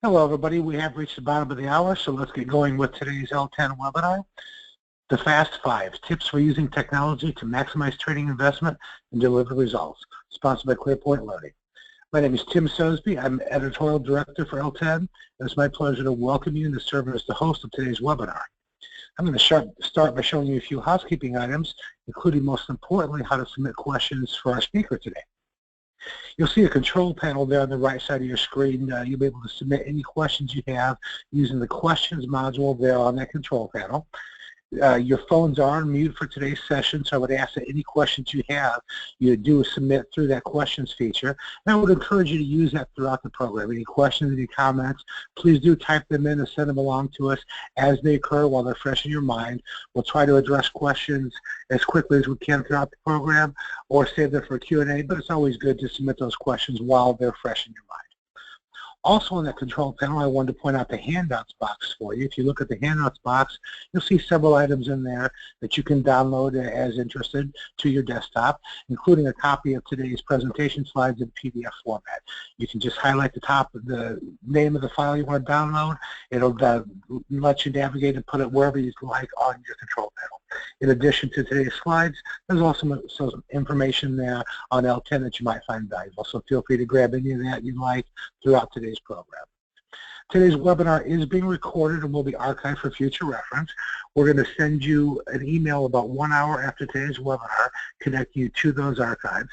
Hello, everybody. We have reached the bottom of the hour, so let's get going with today's L10 webinar. The Fast Five, Tips for Using Technology to Maximize Training Investment and Deliver Results, sponsored by ClearPoint Learning. My name is Tim Sosby. I'm Editorial Director for L10, and it's my pleasure to welcome you and to serve as the host of today's webinar. I'm going to start by showing you a few housekeeping items, including, most importantly, how to submit questions for our speaker today. You'll see a control panel there on the right side of your screen. You'll be able to submit any questions you have using the questions module there on that control panel. Your phones are on mute for today's session, so I would ask that any questions you have, you do submit through that questions feature. And I would encourage you to use that throughout the program. Any questions, any comments, please do type them in and send them along to us as they occur while they're fresh in your mind. We'll try to address questions as quickly as we can throughout the program or save them for Q&A, but it's always good to submit those questions while they're fresh in your mind. Also on that control panel, I wanted to point out the handouts box for you. If you look at the handouts box, you'll see several items in there that you can download as interested to your desktop, including a copy of today's presentation slides in PDF format. You can just highlight the top of the name of the file you want to download. It'll let you navigate and put it wherever you'd like on your control panel. In addition to today's slides, there's also some information there on L10 that you might find valuable. So feel free to grab any of that you'd like throughout today's program. Today's webinar is being recorded and will be archived for future reference. We're going to send you an email about 1 hour after today's webinar, connecting you to those archives.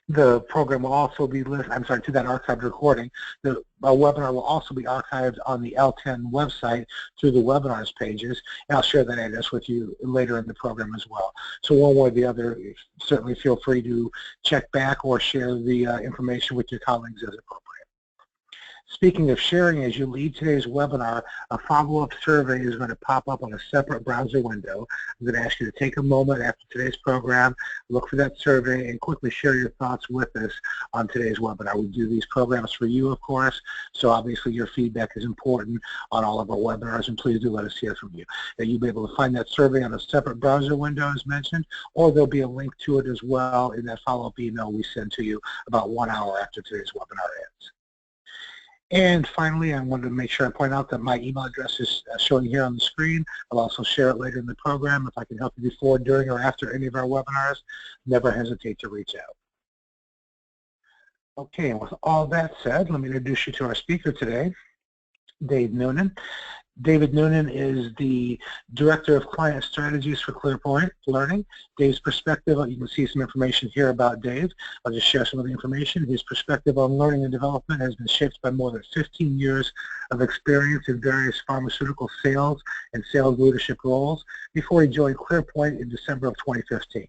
The program will also be to that archived recording. The webinar will also be archived on the L10 website through the webinars pages, and I'll share that address with you later in the program as well. So one way or the other, certainly feel free to check back or share the information with your colleagues as appropriate. Speaking of sharing, as you leave today's webinar, a follow-up survey is going to pop up on a separate browser window. I'm going to ask you to take a moment after today's program, look for that survey, and quickly share your thoughts with us on today's webinar. We do these programs for you, of course, so obviously your feedback is important on all of our webinars, and please do let us hear from you. You'll be able to find that survey on a separate browser window, as mentioned, or there'll be a link to it as well in that follow-up email we send to you about 1 hour after today's webinar ends. And finally, I wanted to make sure I point out that my email address is showing here on the screen. I'll also share it later in the program. If I can help you before, during, or after any of our webinars, never hesitate to reach out. Okay, and with all that said, let me introduce you to our speaker today, Dave Noonan. David Noonan is the Director of Client Strategies for ClearPoint Learning. Dave's perspective, you can see some information here about Dave. I'll just share some of the information. His perspective on learning and development has been shaped by more than 15 years of experience in various pharmaceutical sales and sales leadership roles before he joined ClearPoint in December of 2015.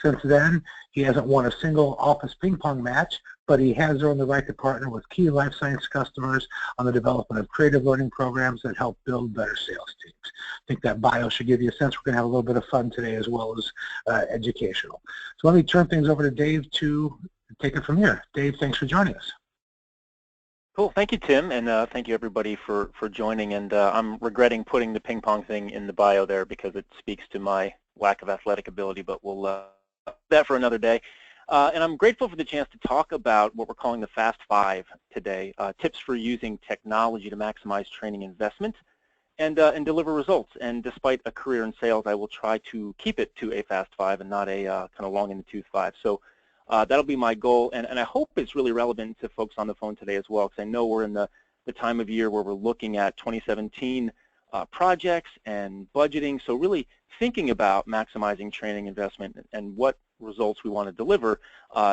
Since then, he hasn't won a single office ping pong match, but he has earned the right to partner with key life science customers on the development of creative learning programs that help build better sales teams. I think that bio should give you a sense. We're going to have a little bit of fun today as well as educational. So let me turn things over to Dave to take it from here. Dave, thanks for joining us. Cool. Thank you, Tim, and thank you, everybody, for joining. And I'm regretting putting the ping pong thing in the bio there because it speaks to my lack of athletic ability, but we'll that for another day. And I'm grateful for the chance to talk about what we're calling the Fast Five today, tips for using technology to maximize training investment and deliver results. And despite a career in sales, I will try to keep it to a Fast Five and not a kind of long in the tooth five. So that'll be my goal, and I hope it's really relevant to folks on the phone today as well, because I know we're in the time of year where we're looking at 2017 projects and budgeting, so really thinking about maximizing training investment and what results we want to deliver.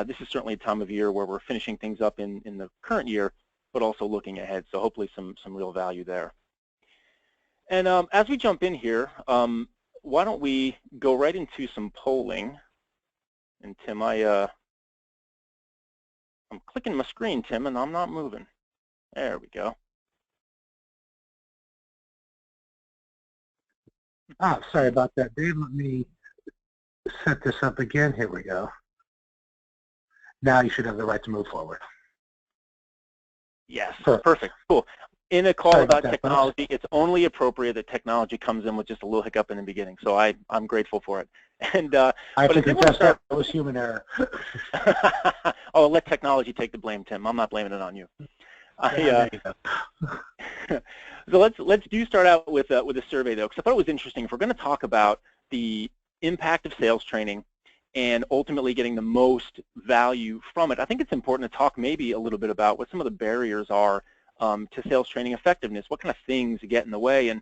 This is certainly a time of year where we're finishing things up in the current year, but also looking ahead, so hopefully some real value there. And as we jump in here, why don't we go right into some polling. And Tim, I'm clicking my screen, Tim, and I'm not moving. There we go. Sorry about that, Dave. Let me set this up again. Here we go. Now you should have the right to move forward. Yes, perfect. Cool. In a call about technology, it's only appropriate that technology comes in with just a little hiccup in the beginning. So I'm grateful for it. And I have to confess that was human error. Oh, let technology take the blame, Tim. I'm not blaming it on you. There you go. So let's start out with a survey though, because I thought it was interesting. If we're going to talk about the impact of sales training and ultimately getting the most value from it, I think it's important to talk maybe a little bit about what some of the barriers are to sales training effectiveness. What kind of things get in the way? And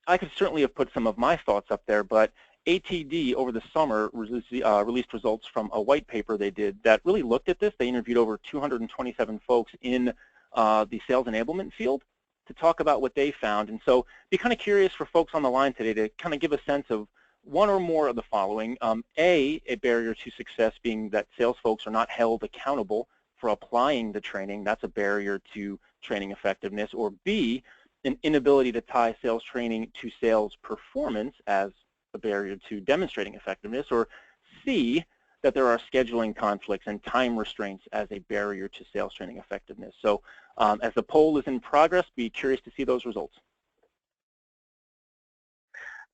I could certainly have put some of my thoughts up there, but ATD over the summer released results from a white paper they did that really looked at this. They interviewed over 227 folks in the sales enablement field to talk about what they found. And so be kind of curious for folks on the line today to kind of give a sense of one or more of the following. A barrier to success being that sales folks are not held accountable for applying the training. That's a barrier to training effectiveness. Or B, an inability to tie sales training to sales performance as a barrier to demonstrating effectiveness. Or C, that there are scheduling conflicts and time restraints as a barrier to sales training effectiveness. So as the poll is in progress, be curious to see those results.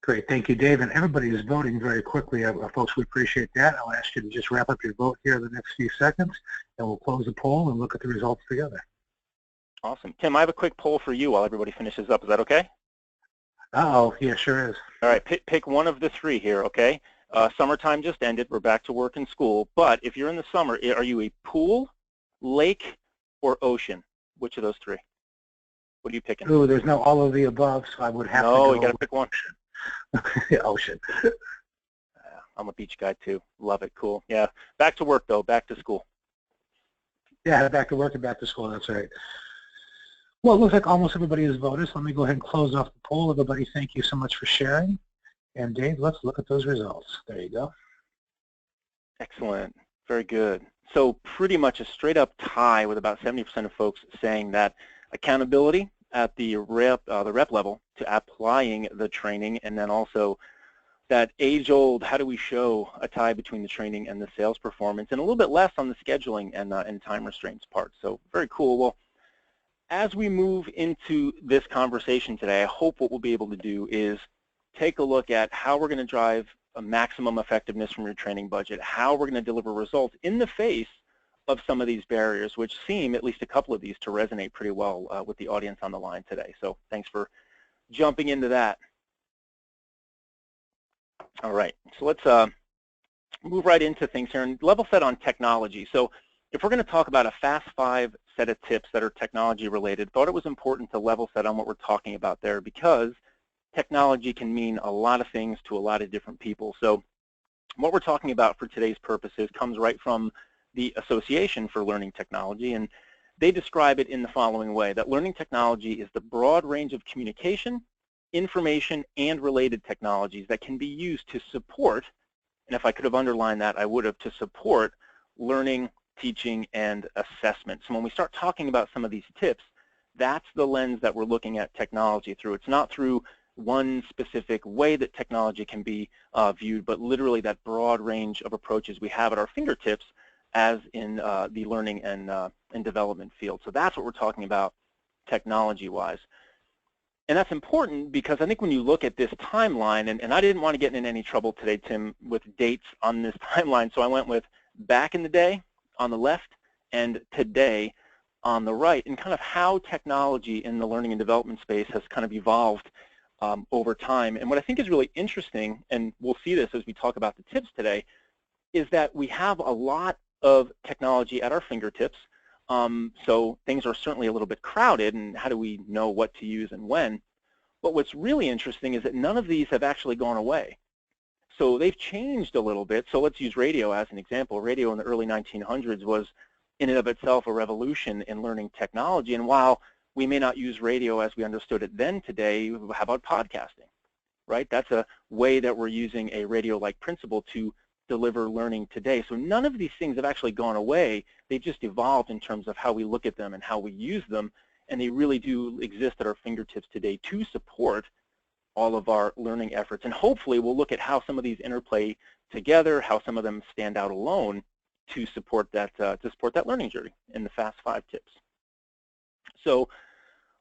Great, thank you, Dave. And everybody is voting very quickly. Folks, we appreciate that. I'll ask you to just wrap up your vote here in the next few seconds, and we'll close the poll and look at the results together. Awesome. Tim, I have a quick poll for you while everybody finishes up. Is that okay? Uh-oh, yeah, sure is. All right, pick one of the three here, okay? Summertime just ended. We're back to work and school. But if you're in the summer, are you a pool, lake, or ocean? Which of those three? What are you picking? Ooh, there's no all of the above, so I would have to go. No, you got to pick one. Ocean. I'm a beach guy too. Love it. Cool. Yeah. Back to work though. Back to school. Yeah, back to work and back to school. That's right. Well, it looks like almost everybody has voted, so let me go ahead and close off the poll. Everybody, thank you so much for sharing. And Dave, let's look at those results. There you go. Excellent. Very good. So pretty much a straight up tie with about 70% of folks saying that accountability at the rep level to applying the training, and then also that age-old, how do we show a tie between the training and the sales performance, and a little bit less on the scheduling and time restraints part. So very cool. Well, as we move into this conversation today, I hope what we'll be able to do is take a look at how we're going to drive a maximum effectiveness from your training budget, how we're going to deliver results in the face of some of these barriers, which seem, at least a couple of these, to resonate pretty well with the audience on the line today. So thanks for jumping into that. All right, so let's move right into things here and level set on technology. So if we're going to talk about a Fast 5 set of tips that are technology related, thought it was important to level set on what we're talking about there, because technology can mean a lot of things to a lot of different people. So what we're talking about for today's purposes comes right from the Association for Learning Technology, and they describe it in the following way, that learning technology is the broad range of communication, information, and related technologies that can be used to support, and if I could have underlined that, I would have, to support learning, teaching, and assessment. So when we start talking about some of these tips, that's the lens that we're looking at technology through. It's not through one specific way that technology can be viewed, but literally that broad range of approaches we have at our fingertips as in the learning and development field. So that's what we're talking about technology-wise. And that's important because I think when you look at this timeline, and I didn't want to get in any trouble today, Tim, with dates on this timeline, so I went with back in the day on the left and today on the right, and kind of how technology in the learning and development space has kind of evolved over time. And what I think is really interesting, and we'll see this as we talk about the tips today, is that we have a lot of technology at our fingertips. So things are certainly a little bit crowded, and how do we know what to use and when? But what's really interesting is that none of these have actually gone away. So they've changed a little bit. So let's use radio as an example. Radio in the early 1900s was in and of itself a revolution in learning technology. And while we may not use radio as we understood it then today, how about podcasting, right? That's a way that we're using a radio-like principle to deliver learning today. So none of these things have actually gone away. They've just evolved in terms of how we look at them and how we use them, and they really do exist at our fingertips today to support all of our learning efforts. And hopefully we'll look at how some of these interplay together, how some of them stand out alone to support that learning journey in the Fast 5 tips. So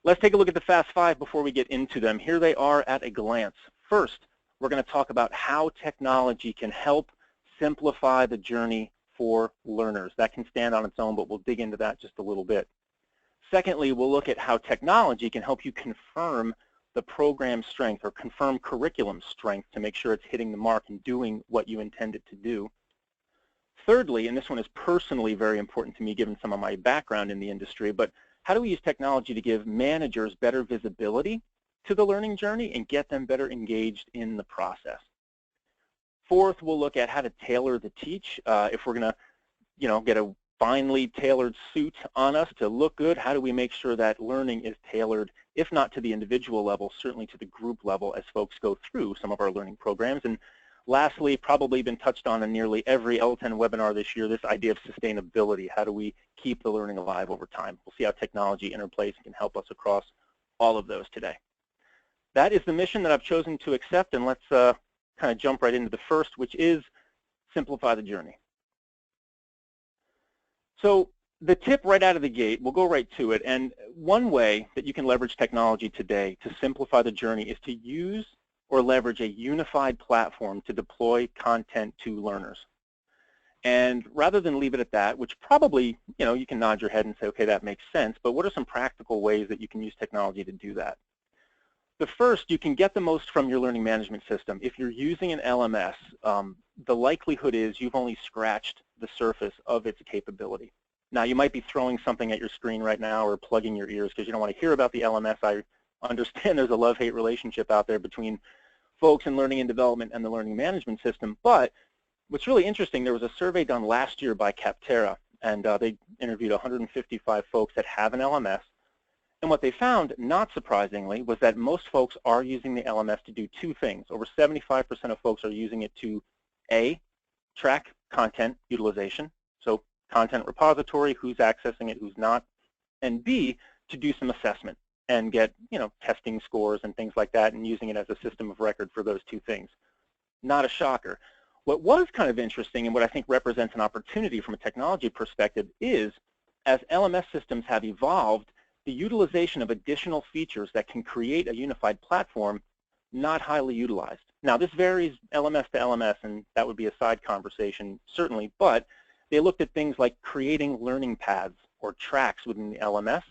let's take a look at the Fast 5 before we get into them. Here they are at a glance. First, we're going to talk about how technology can help simplify the journey for learners. That can stand on its own, but we'll dig into that just a little bit. Secondly, we'll look at how technology can help you confirm the program strength or confirm curriculum strength to make sure it's hitting the mark and doing what you intend it to do. Thirdly, and this one is personally very important to me given some of my background in the industry, but how do we use technology to give managers better visibility to the learning journey and get them better engaged in the process? Fourth, we'll look at how to tailor the teach. If we're going to, get a finely tailored suit on us to look good, how do we make sure that learning is tailored, if not to the individual level, certainly to the group level as folks go through some of our learning programs? And lastly, probably been touched on in nearly every L10 webinar this year, this idea of sustainability. How do we keep the learning alive over time? We'll see how technology interplays and can help us across all of those today. That is the mission that I've chosen to accept, and let's kind of jump right into the first, which is simplify the journey. So the tip right out of the gate, we'll go right to it, and one way that you can leverage technology today to simplify the journey is to use or leverage a unified platform to deploy content to learners. And rather than leave it at that, which probably, you can nod your head and say, okay, that makes sense, but what are some practical ways that you can use technology to do that? The first, you can get the most from your learning management system. If you're using an LMS, the likelihood is you've only scratched the surface of its capability. Now, you might be throwing something at your screen right now or plugging your ears because you don't want to hear about the LMS. I understand there's a love-hate relationship out there between folks in learning and development and the learning management system, but what's really interesting, there was a survey done last year by Capterra, and they interviewed 155 folks that have an LMS. And what they found, not surprisingly, was that most folks are using the LMS to do two things. Over 75% of folks are using it to, A, track content utilization, so content repository, who's accessing it, who's not, and B, to do some assessment and get, testing scores and things like that and using it as a system of record for those two things. Not a shocker. What was kind of interesting and what I think represents an opportunity from a technology perspective is, as LMS systems have evolved, the utilization of additional features that can create a unified platform, not highly utilized. Now, this varies LMS to LMS, and that would be a side conversation, certainly, but they looked at things like creating learning paths or tracks within the LMS.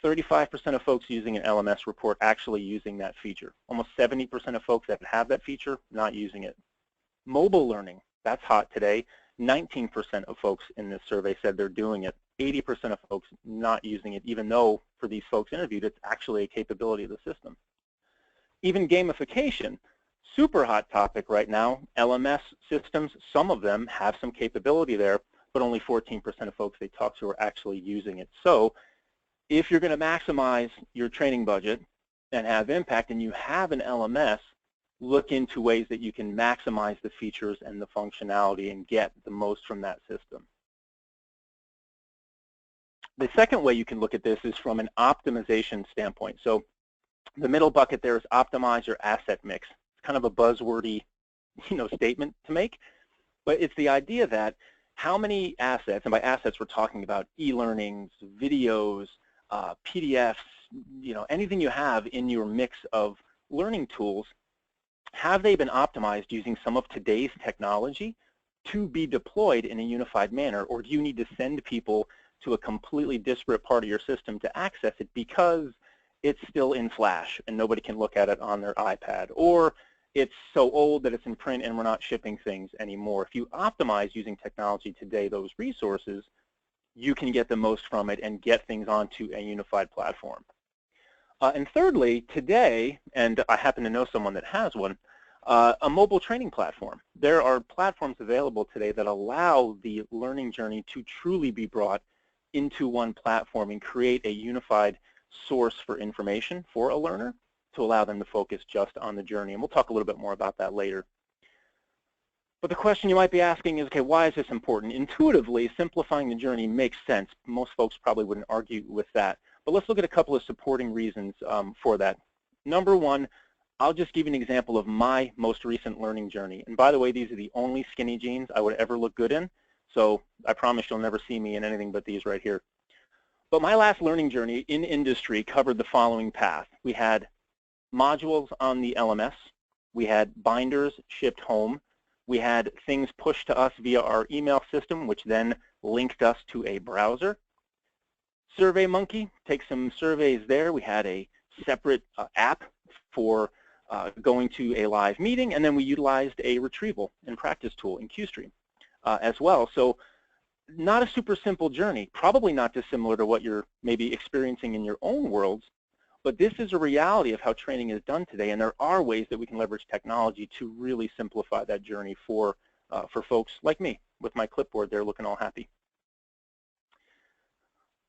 35% of folks using an LMS report actually using that feature. Almost 70% of folks that have that feature not using it. Mobile learning, that's hot today. 19% of folks in this survey said they're doing it. 80% of folks not using it, even though for these folks interviewed, it's actually a capability of the system. Even gamification, super hot topic right now. LMS systems, some of them have some capability there, but only 14% of folks they talk to are actually using it. So if you're going to maximize your training budget and have impact and you have an LMS, look into ways that you can maximize the features and the functionality and get the most from that system. The second way you can look at this is from an optimization standpoint. So the middle bucket there is optimize your asset mix. It's kind of a buzzwordy, statement to make, but it's the idea that how many assets, and by assets we're talking about e-learnings, videos, PDFs, anything you have in your mix of learning tools, have they been optimized using some of today's technology to be deployed in a unified manner, or do you need to send people to a completely disparate part of your system to access it because it's still in Flash and nobody can look at it on their iPad, or it's so old that it's in print and we're not shipping things anymore? If you optimize using technology today, those resources, you can get the most from it and get things onto a unified platform. And thirdly, today, and I happen to know someone that has one, a mobile training platform. There are platforms available today that allow the learning journey to truly be brought into one platform and create a unified source for information for a learner to allow them to focus just on the journey. And we'll talk a little bit more about that later. But the question you might be asking is, okay, why is this important? Intuitively, simplifying the journey makes sense. Most folks probably wouldn't argue with that. But let's look at a couple of supporting reasons for that. Number one, I'll just give you an example of my most recent learning journey. And by the way, these are the only skinny jeans I would ever look good in. So I promise you'll never see me in anything but these right here. But my last learning journey in industry covered the following path. We had modules on the LMS. We had binders shipped home. We had things pushed to us via our email system, which then linked us to a browser. SurveyMonkey, take some surveys there. We had a separate app for going to a live meeting, and then we utilized a retrieval and practice tool in QStream as well. So not a super simple journey, probably not dissimilar to what you're maybe experiencing in your own worlds, but this is a reality of how training is done today, and there are ways that we can leverage technology to really simplify that journey for folks like me with my clipboard there looking all happy.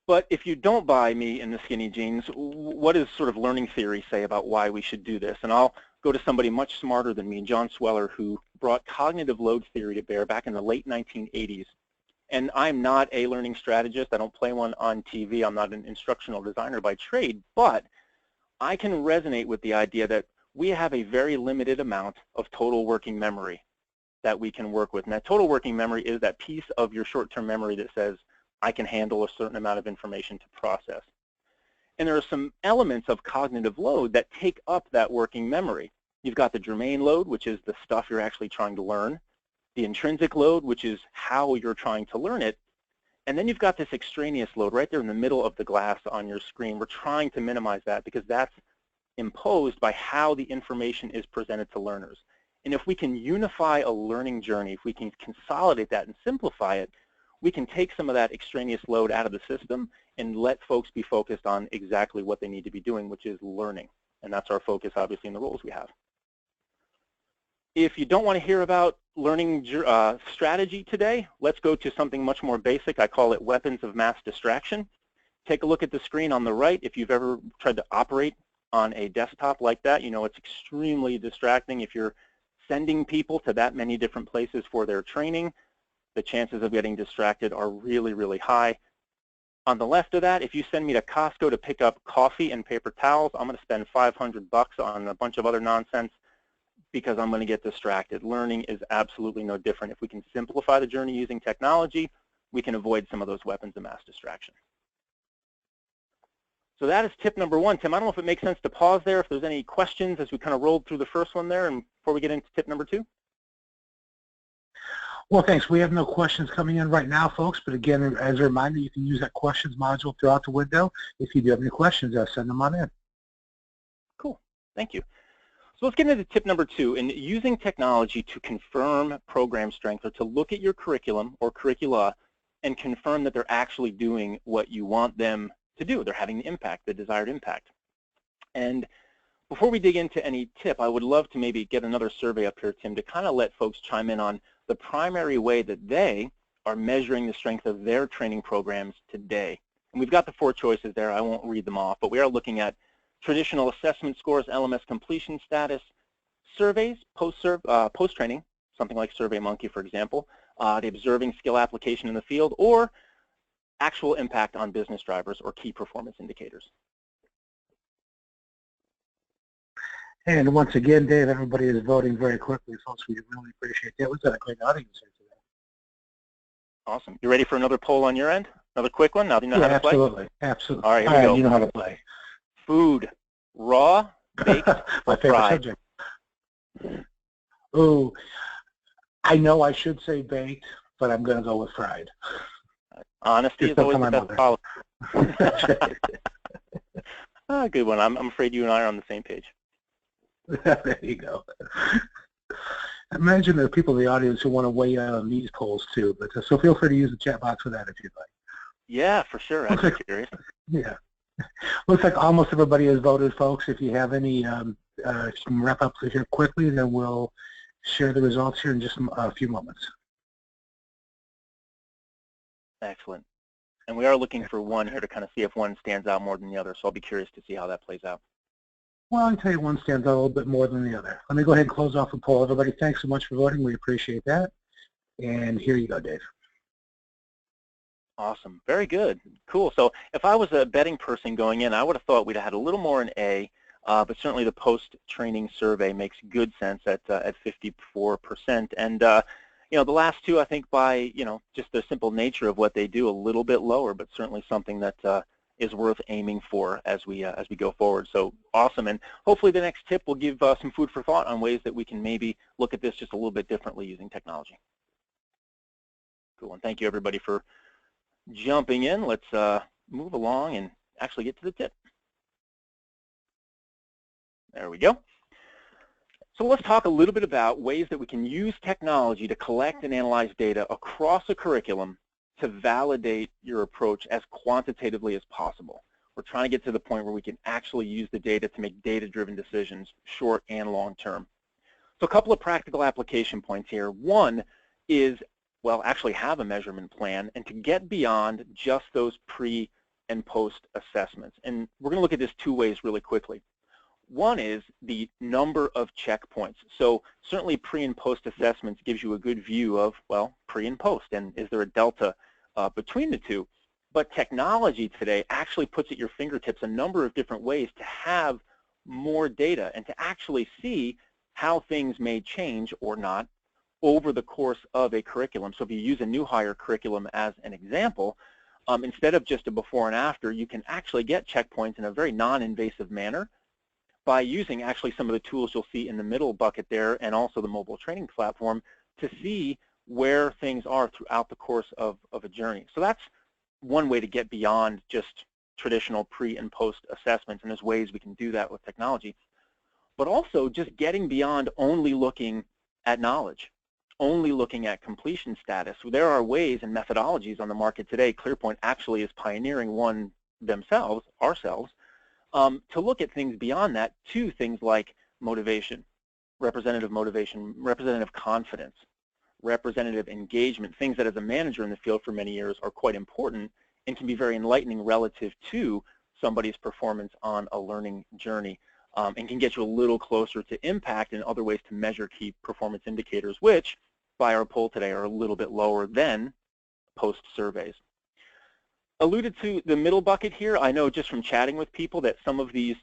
But if you don't buy me in the skinny jeans, what does sort of learning theory say about why we should do this? And I'll go to somebody much smarter than me, John Sweller, who brought cognitive load theory to bear back in the late 1980s. And I'm not a learning strategist. I don't play one on TV. I'm not an instructional designer by trade. But I can resonate with the idea that we have a very limited amount of total working memory that we can work with. And that total working memory is that piece of your short-term memory that says, I can handle a certain amount of information to process. And there are some elements of cognitive load that take up that working memory. You've got the germane load, which is the stuff you're actually trying to learn, the intrinsic load, which is how you're trying to learn it, and then you've got this extraneous load right there in the middle of the glass on your screen. We're trying to minimize that because that's imposed by how the information is presented to learners. And if we can unify a learning journey, if we can consolidate that and simplify it, we can take some of that extraneous load out of the system and let folks be focused on exactly what they need to be doing, which is learning. And that's our focus, obviously, in the roles we have. If you don't want to hear about learning strategy today, let's go to something much more basic. I call it weapons of mass distraction. Take a look at the screen on the right. If you've ever tried to operate on a desktop like that, you know it's extremely distracting. If you're sending people to that many different places for their training, the chances of getting distracted are really, really high. On the left of that, if you send me to Costco to pick up coffee and paper towels, I'm going to spend $500 on a bunch of other nonsense because I'm going to get distracted. Learning is absolutely no different. If we can simplify the journey using technology, we can avoid some of those weapons of mass distraction. So that is tip number one. Tim, I don't know if it makes sense to pause there, if there's any questions as we kind of rolled through the first one there and before we get into tip number two. Well, thanks. We have no questions coming in right now, folks. But again, as a reminder, you can use that questions module throughout the window. If you do have any questions, send them on in. Cool. Thank you. So let's get into tip number two, and using technology to confirm program strength, or to look at your curriculum or curricula and confirm that they're actually doing what you want them to do. They're having the impact, the desired impact. And before we dig into any tip, I would love to maybe get another survey up here, Tim, to kind of let folks chime in on the primary way that they are measuring the strength of their training programs today. And we've got the 4 choices there. I won't read them off, but we are looking at traditional assessment scores, LMS completion status, surveys, post-training, something like SurveyMonkey, for example, the observing skill application in the field, or actual impact on business drivers or key performance indicators. And once again, Dave, everybody is voting very quickly, folks. We really appreciate that. We've got a great audience here today. Awesome. You ready for another poll on your end? Another quick one? Now do you know how to play? Absolutely. Absolutely. All right, here we go. You know how to play. Food, raw, baked, My or favorite fried? subject. Oh, I know I should say baked, but I'm going to go with fried. Honesty Just is don't always tell the my best mother. policy. Good one. I'm afraid you and I are on the same page. There you go. Imagine there are people in the audience who want to weigh in on these polls too, but so feel free to use the chat box for that if you'd like. Yeah, for sure. I'm curious. Yeah. Looks like almost everybody has voted, folks. If you have any, if you can wrap up here quickly, then we'll share the results here in just a few moments. Excellent. And we are looking for one here to kind of see if one stands out more than the other, so I'll be curious to see how that plays out. Well, I can tell you one stands out a little bit more than the other. Let me go ahead and close off the poll. Everybody, thanks so much for voting. We appreciate that. And here you go, Dave. Awesome. Very good. Cool. So if I was a betting person going in, I would have thought we'd have had a little more in A, but certainly the post-training survey makes good sense at 54%. And you know, the last two, I think, by just the simple nature of what they do, a little bit lower, but certainly something that is worth aiming for as we go forward. So awesome. And hopefully the next tip will give some food for thought on ways that we can maybe look at this just a little bit differently using technology. Cool. And thank you everybody for jumping in. Let's move along and actually get to the tip. There we go. So let's talk a little bit about ways that we can use technology to collect and analyze data across a curriculum to validate your approach as quantitatively as possible. We're trying to get to the point where we can actually use the data to make data-driven decisions, short and long term. So a couple of practical application points here. One is, well, actually have a measurement plan and to get beyond just those pre and post assessments. And we're going to look at this two ways really quickly. One is the number of checkpoints. So certainly pre and post assessments gives you a good view of, well, pre and post, and is there a delta between the two. But technology today actually puts at your fingertips a number of different ways to have more data and to actually see how things may change or not over the course of a curriculum. So if you use a new hire curriculum as an example, instead of just a before and after, you can actually get checkpoints in a very non-invasive manner by using actually some of the tools you'll see in the middle bucket there and also the mobile training platform to see where things are throughout the course of a journey. So that's one way to get beyond just traditional pre and post assessments, and there's ways we can do that with technology. But also just getting beyond only looking at knowledge, only looking at completion status. There are ways and methodologies on the market today. ClearPoint actually is pioneering one ourselves, to look at things beyond that to things like motivation, representative confidence, representative engagement, things that as a manager in the field for many years are quite important and can be very enlightening relative to somebody's performance on a learning journey, and can get you a little closer to impact and other ways to measure key performance indicators, which by our poll today are a little bit lower than post surveys. Alluded to the middle bucket here. I know just from chatting with people that some of these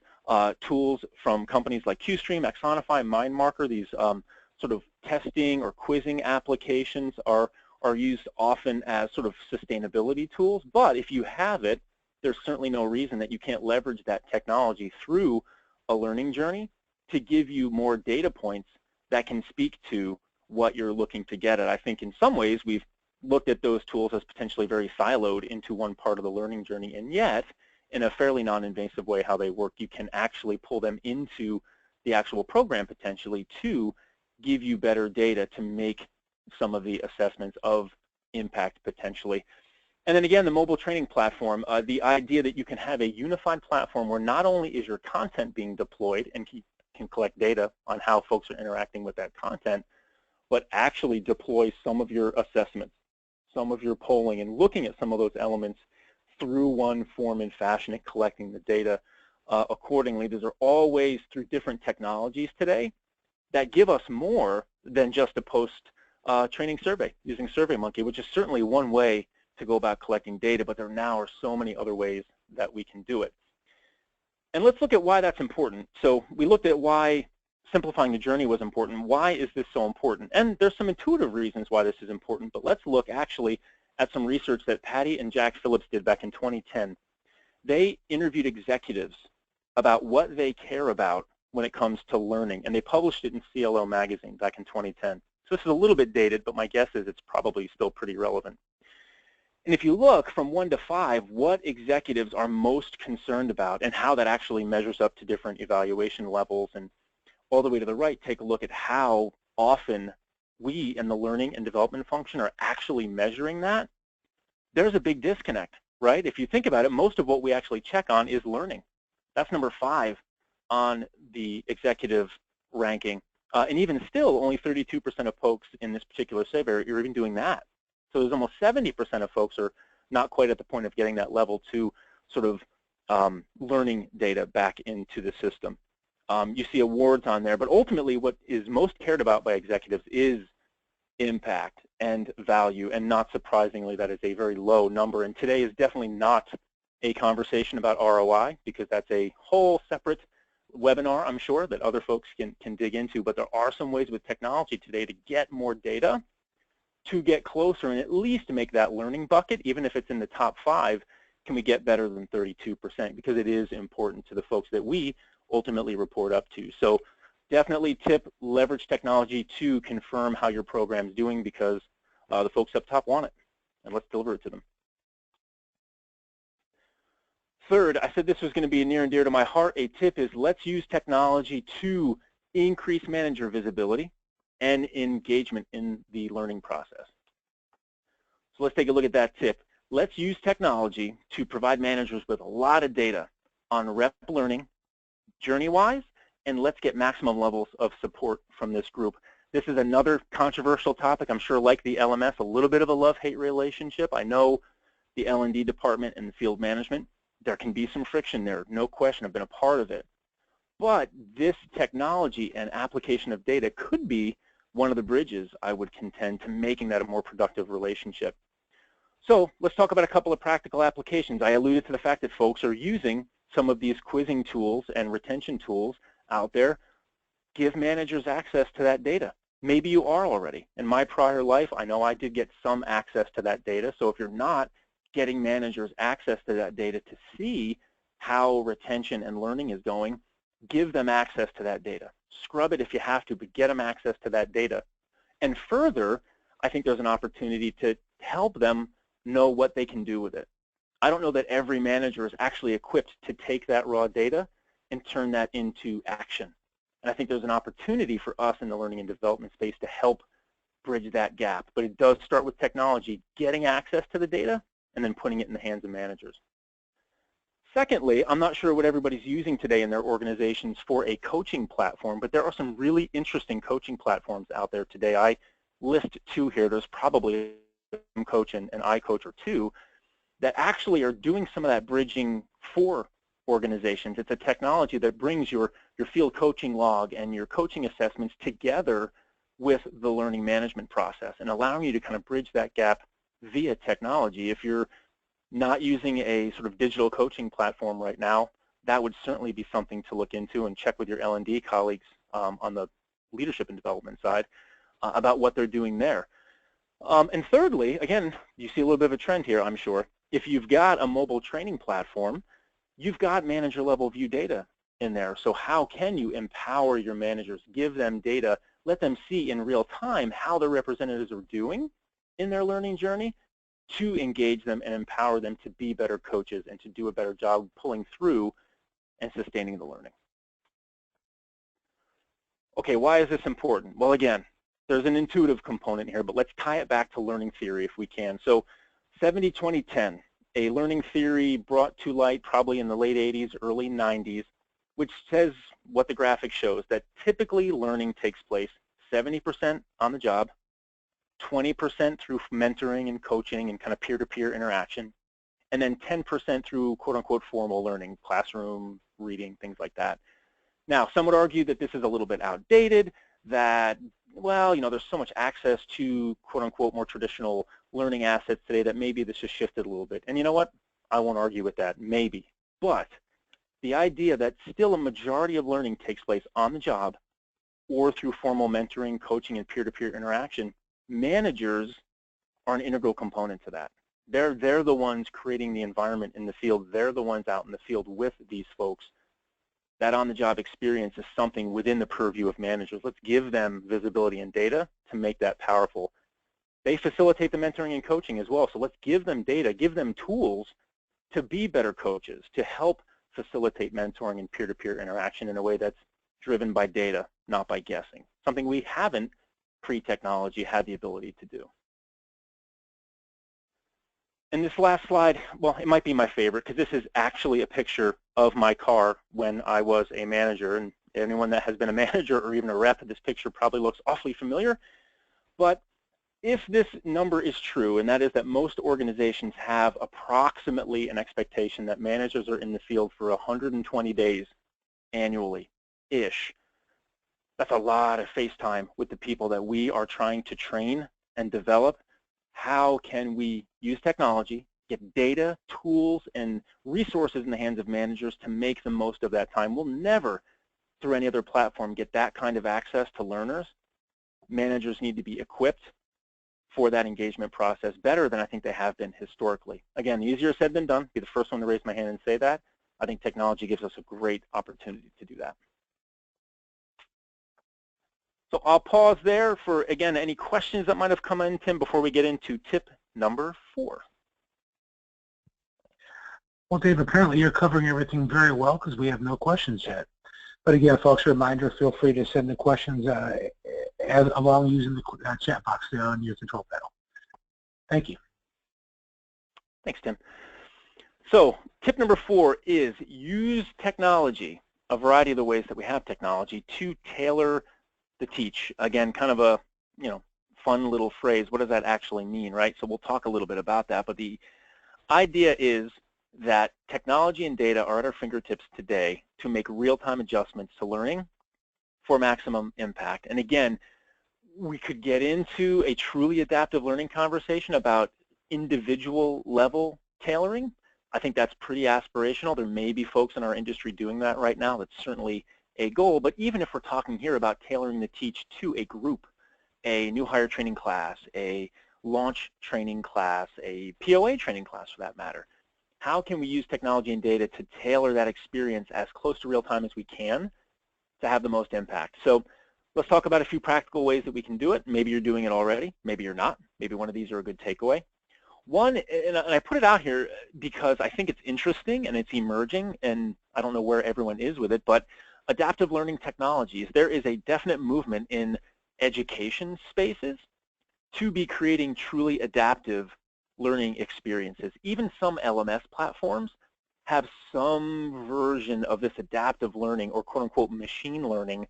tools from companies like QStream, Axonify, MindMarker, these sort of testing or quizzing applications are used often as sort of sustainability tools. But if you have it, there's certainly no reason that you can't leverage that technology through a learning journey to give you more data points that can speak to what you're looking to get at. I think in some ways we've looked at those tools as potentially very siloed into one part of the learning journey, and yet in a fairly non-invasive way how they work, you can actually pull them into the actual program potentially to give you better data to make some of the assessments of impact potentially. And then again, the mobile training platform, the idea that you can have a unified platform where not only is your content being deployed and can collect data on how folks are interacting with that content, but actually deploy some of your assessments, some of your polling, and looking at some of those elements through one form and fashion and collecting the data accordingly. These are all ways through different technologies today that give us more than just a post-training survey using SurveyMonkey, which is certainly one way to go about collecting data, but there now are so many other ways that we can do it. And let's look at why that's important. So we looked at why simplifying the journey was important. Why is this so important? And there's some intuitive reasons why this is important, but let's look actually at some research that Patty and Jack Phillips did back in 2010. They interviewed executives about what they care about when it comes to learning, and they published it in CLO magazine back in 2010. So this is a little bit dated, but my guess is it's probably still pretty relevant. And if you look from 1 to 5, what executives are most concerned about and how that actually measures up to different evaluation levels, and all the way to the right, take a look at how often we in the learning and development function are actually measuring that. There's a big disconnect, right? If you think about it, most of what we actually check on is learning. That's number 5 on the executive ranking. And even still, only 32% of folks in this particular survey are even doing that. So there's almost 70% of folks are not quite at the point of getting that level 2 sort of learning data back into the system. You see awards on there, but ultimately what is most cared about by executives is impact and value, and not surprisingly that is a very low number. And today is definitely not a conversation about ROI, because that's a whole separate webinar, I'm sure, that other folks can dig into, but there are some ways with technology today to get more data, to get closer and at least make that learning bucket, even if it's in the top 5, can we get better than 32%, because it is important to the folks that we ultimately report up to. So definitely leverage technology to confirm how your program's doing, because the folks up top want it, and let's deliver it to them. Third, I said this was going to be near and dear to my heart. A tip is let's use technology to increase manager visibility and engagement in the learning process. So let's take a look at that tip. Let's use technology to provide managers with a lot of data on rep learning, journey-wise, and let's get maximum levels of support from this group. This is another controversial topic. I'm sure, like the LMS, a little bit of a love-hate relationship. I know the L&D department and the field management, there can be some friction there, no question. I've been a part of it. But this technology and application of data could be one of the bridges, I would contend, to making that a more productive relationship. So let's talk about a couple of practical applications. I alluded to the fact that folks are using some of these quizzing tools and retention tools out there. Give managers access to that data. Maybe you are already. In my prior life, I know I did get some access to that data. So if you're not getting managers access to that data to see how retention and learning is going, give them access to that data. Scrub it if you have to, but get them access to that data. And further, I think there's an opportunity to help them know what they can do with it. I don't know that every manager is actually equipped to take that raw data and turn that into action. And I think there's an opportunity for us in the learning and development space to help bridge that gap. But it does start with technology, getting access to the data, and then putting it in the hands of managers. Secondly, I'm not sure what everybody's using today in their organizations for a coaching platform, but there are some really interesting coaching platforms out there today. I list two here. There's probably Coach and iCoach or two that actually are doing some of that bridging for organizations. It's a technology that brings your field coaching log and your coaching assessments together with the learning management process and allowing you to kind of bridge that gap via technology. If you're not using a sort of digital coaching platform right now, that would certainly be something to look into and check with your L&D colleagues on the leadership and development side about what they're doing there. And thirdly, again, you see a little bit of a trend here, I'm sure. If you've got a mobile training platform, you've got manager level view data in there. So how can you empower your managers, give them data, let them see in real time how their representatives are doing in their learning journey to engage them and empower them to be better coaches and to do a better job pulling through and sustaining the learning. Okay, why is this important? Well, again, there's an intuitive component here, but let's tie it back to learning theory if we can. So 70-20-10, a learning theory brought to light probably in the late 80s, early 90s, which says what the graphic shows, that typically learning takes place 70% on the job, 20% through mentoring and coaching and kind of peer-to-peer interaction, and then 10% through quote-unquote formal learning, classroom, reading, things like that. Now, some would argue that this is a little bit outdated, that, well, you know, there's so much access to quote-unquote more traditional learning assets today that maybe this has shifted a little bit. And you know what? I won't argue with that, maybe. But the idea that still a majority of learning takes place on the job or through formal mentoring, coaching, and peer-to-peer interaction, managers are an integral component to that. They're the ones creating the environment in the field. They're the ones out in the field with these folks. That on-the-job experience is something within the purview of managers. Let's give them visibility and data to make that powerful. They facilitate the mentoring and coaching as well, so let's give them data, give them tools to be better coaches, to help facilitate mentoring and peer-to-peer interaction in a way that's driven by data, not by guessing, something we haven't pre-technology had the ability to do. And this last slide, well, it might be my favorite because this is actually a picture of my car when I was a manager. And anyone that has been a manager or even a rep, this picture probably looks awfully familiar. But if this number is true, and that is that most organizations have approximately an expectation that managers are in the field for 120 days annually-ish, that's a lot of face time with the people that we are trying to train and develop. How can we use technology, get data, tools, and resources in the hands of managers to make the most of that time? We'll never, through any other platform, get that kind of access to learners. Managers need to be equipped for that engagement process better than I think they have been historically. Again, easier said than done. Be the first one to raise my hand and say that. I think technology gives us a great opportunity to do that. So I'll pause there for, again, any questions that might have come in, Tim, before we get into tip number 4. Well, Dave, apparently you're covering everything very well because we have no questions yet. But again, folks, a reminder, feel free to send the questions along using the chat box there on your control panel. Thank you. Thanks, Tim. So tip number 4 is use technology, a variety of the ways that we have technology, to tailor the teach. Again, kind of a fun little phrase. What does that actually mean, right? So we'll talk a little bit about that. But the idea is that technology and data are at our fingertips today to make real-time adjustments to learning for maximum impact. And again, we could get into a truly adaptive learning conversation about individual level tailoring. I think that's pretty aspirational. There may be folks in our industry doing that right now. That's certainly a goal. But even if we're talking here about tailoring the teach to a group, a new hire training class, a launch training class, a POA training class for that matter, how can we use technology and data to tailor that experience as close to real time as we can to have the most impact? So let's talk about a few practical ways that we can do it. Maybe you're doing it already. Maybe you're not. Maybe one of these are a good takeaway. One, and I put it out here because I think it's interesting and it's emerging, and I don't know where everyone is with it, but adaptive learning technologies, there is a definite movement in education spaces to be creating truly adaptive learning experiences. Even some LMS platforms have some version of this adaptive learning or quote-unquote machine learning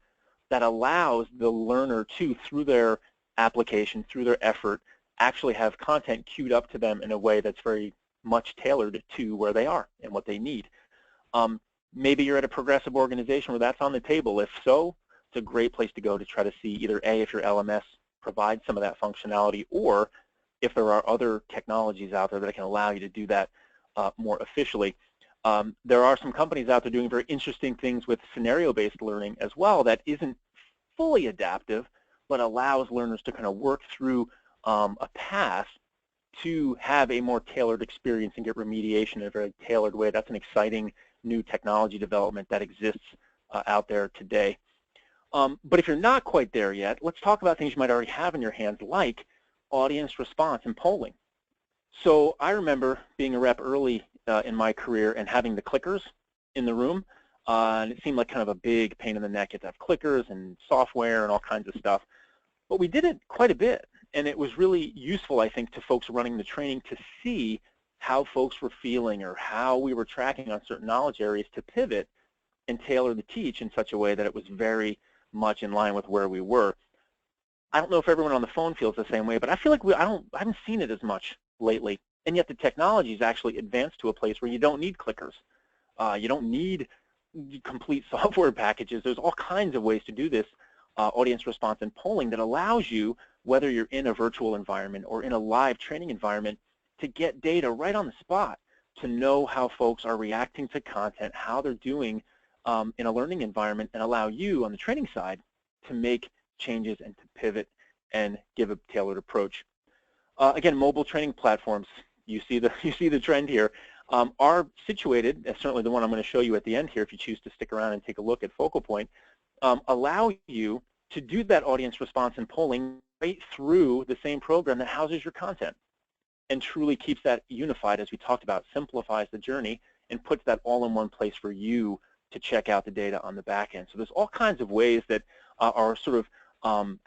that allows the learner to, through their application, through their effort, actually have content queued up to them in a way that's very much tailored to where they are and what they need. Maybe you're at a progressive organization where that's on the table. If so, it's a great place to go to try to see either A, if your LMS provides some of that functionality, or if there are other technologies out there that can allow you to do that more officially. There are some companies out there doing very interesting things with scenario-based learning as well that isn't fully adaptive, but allows learners to kind of work through a path to have a more tailored experience and get remediation in a very tailored way. That's an exciting new technology development that exists out there today. But if you're not quite there yet, let's talk about things you might already have in your hands, like audience response and polling. So I remember being a rep early in my career and having the clickers in the room, and it seemed like kind of a big pain in the neck. You have to have clickers and software and all kinds of stuff. But we did it quite a bit, and it was really useful, I think, to folks running the training to see how folks were feeling or how we were tracking on certain knowledge areas to pivot and tailor the teach in such a way that it was very much in line with where we were. I don't know if everyone on the phone feels the same way, but I feel like I haven't seen it as much lately. And yet the technology is actually advanced to a place where you don't need clickers. You don't need complete software packages. There's all kinds of ways to do this audience response and polling that allows you, whether you're in a virtual environment or in a live training environment, to get data right on the spot, to know how folks are reacting to content, how they're doing in a learning environment, and allow you on the training side to make changes and to pivot and give a tailored approach. Again, mobile training platforms, you see the trend here, are situated, as certainly the one I'm going to show you at the end here, if you choose to stick around and take a look at Focal Point, allow you to do that audience response and polling right through the same program that houses your content and truly keeps that unified, as we talked about, simplifies the journey and puts that all in one place for you to check out the data on the back end. So there's all kinds of ways that are sort of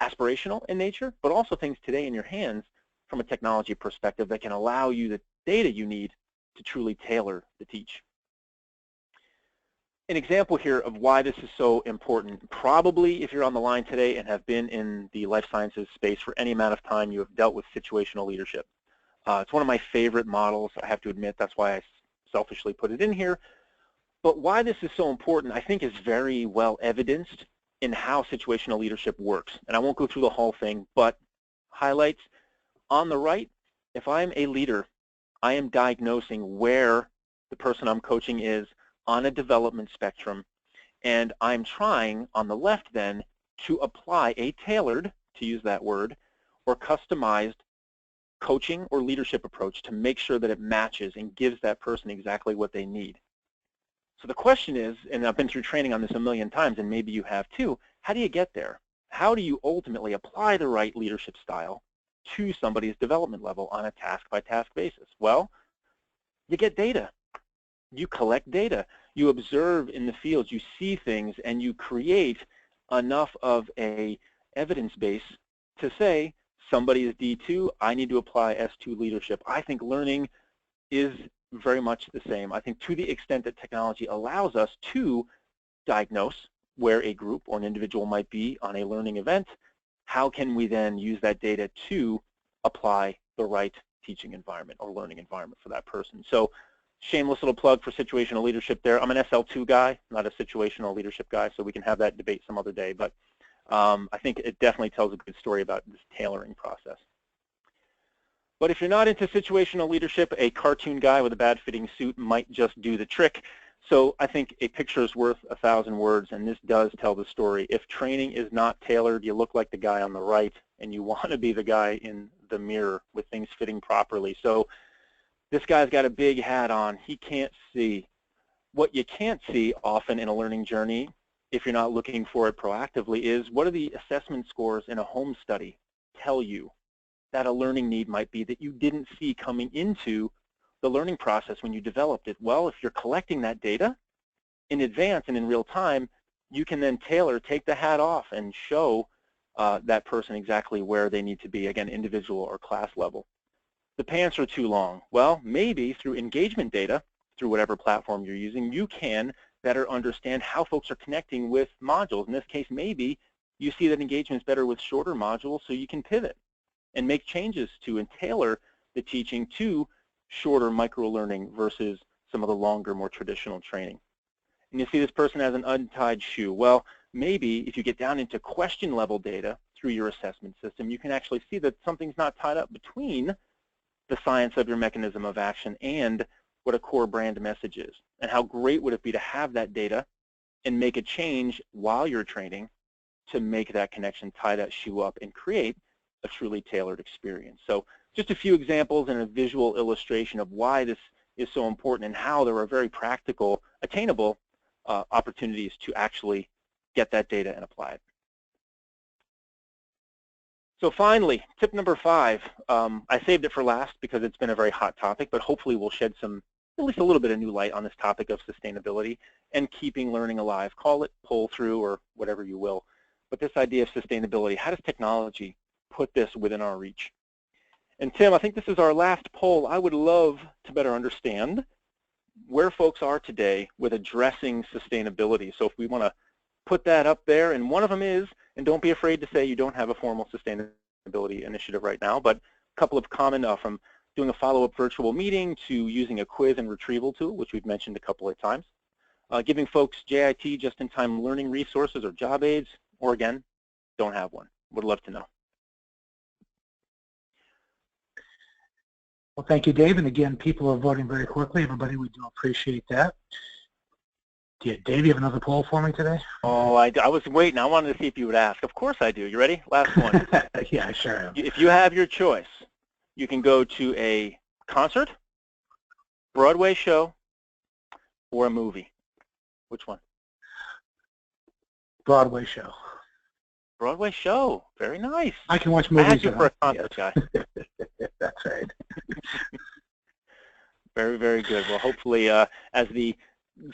aspirational in nature, but also things today in your hands from a technology perspective that can allow you the data you need to truly tailor the teach. An example here of why this is so important, probably if you're on the line today and have been in the life sciences space for any amount of time, you have dealt with situational leadership. It's one of my favorite models, I have to admit. That's why I selfishly put it in here. But why this is so important, I think, is very well evidenced in how situational leadership works. And I won't go through the whole thing, but highlights. On the right, if I'm a leader, I am diagnosing where the person I'm coaching is on a development spectrum, and I'm trying, on the left then, to apply a tailored, to use that word, or customized coaching or leadership approach to make sure that it matches and gives that person exactly what they need. So the question is, and I've been through training on this a million times, and maybe you have too, how do you get there? How do you ultimately apply the right leadership style to somebody's development level on a task-by-task basis? Well, you get data. you collect data, you observe in the field, you see things, and you create enough of a evidence base to say, somebody is D2, I need to apply S2 leadership. I think learning is very much the same. I think to the extent that technology allows us to diagnose where a group or an individual might be on a learning event, how can we then use that data to apply the right teaching environment or learning environment for that person? So shameless little plug for situational leadership there. I'm an SL2 guy, not a situational leadership guy, so we can have that debate some other day. But I think it definitely tells a good story about this tailoring process. But if you're not into situational leadership, a cartoon guy with a bad fitting suit might just do the trick. So I think a picture is worth 1,000 words, and this does tell the story. If training is not tailored, you look like the guy on the right, and you want to be the guy in the mirror with things fitting properly. So this guy's got a big hat on. He can't see. What you can't see often in a learning journey, if you're not looking for it proactively, is what do the assessment scores in a home study tell you that a learning need might be that you didn't see coming into the learning process when you developed it? Well, if you're collecting that data in advance and in real time, you can then tailor, take the hat off, and show that person exactly where they need to be, again, individual or class level. The pants are too long. Well, maybe through engagement data, through whatever platform you're using, you can better understand how folks are connecting with modules. In this case, maybe you see that engagement is better with shorter modules, so you can pivot and make changes to and tailor the teaching to shorter micro-learning versus some of the longer, more traditional training. And you see this person has an untied shoe. Well, maybe if you get down into question level data through your assessment system, you can actually see that something's not tied up between the science of your mechanism of action and what a core brand message is. And how great would it be to have that data and make a change while you're training to make that connection, tie that shoe up, and create a truly tailored experience. So just a few examples and a visual illustration of why this is so important and how there are very practical, attainable opportunities to actually get that data and apply it. So finally, tip number 5, I saved it for last because it's been a very hot topic, but hopefully we'll shed some, at least a little bit of new light on this topic of sustainability and keeping learning alive. Call it pull through or whatever you will. But this idea of sustainability, how does technology put this within our reach? And Tim, I think this is our last poll. I would love to better understand where folks are today with addressing sustainability. So if we want to put that up there, and one of them is, and don't be afraid to say you don't have a formal sustainability initiative right now, but a couple of common from doing a follow-up virtual meeting to using a quiz and retrieval tool, which we've mentioned a couple of times, giving folks JIT, just-in-time learning resources or job aids, or again, don't have one. Would love to know. Well, thank you, Dave. And again, people are voting very quickly. Everybody, we do appreciate that. Dave, you have another poll for me today? Oh, I was waiting. I wanted to see if you would ask. Of course I do. You ready? Last one. Yeah, I sure am. If you have your choice, you can go to a concert, Broadway show, or a movie. Which one? Broadway show. Broadway show. Very nice. I can watch movies. I had you for a concert guy. That's right. Very, very good. Well, hopefully, as the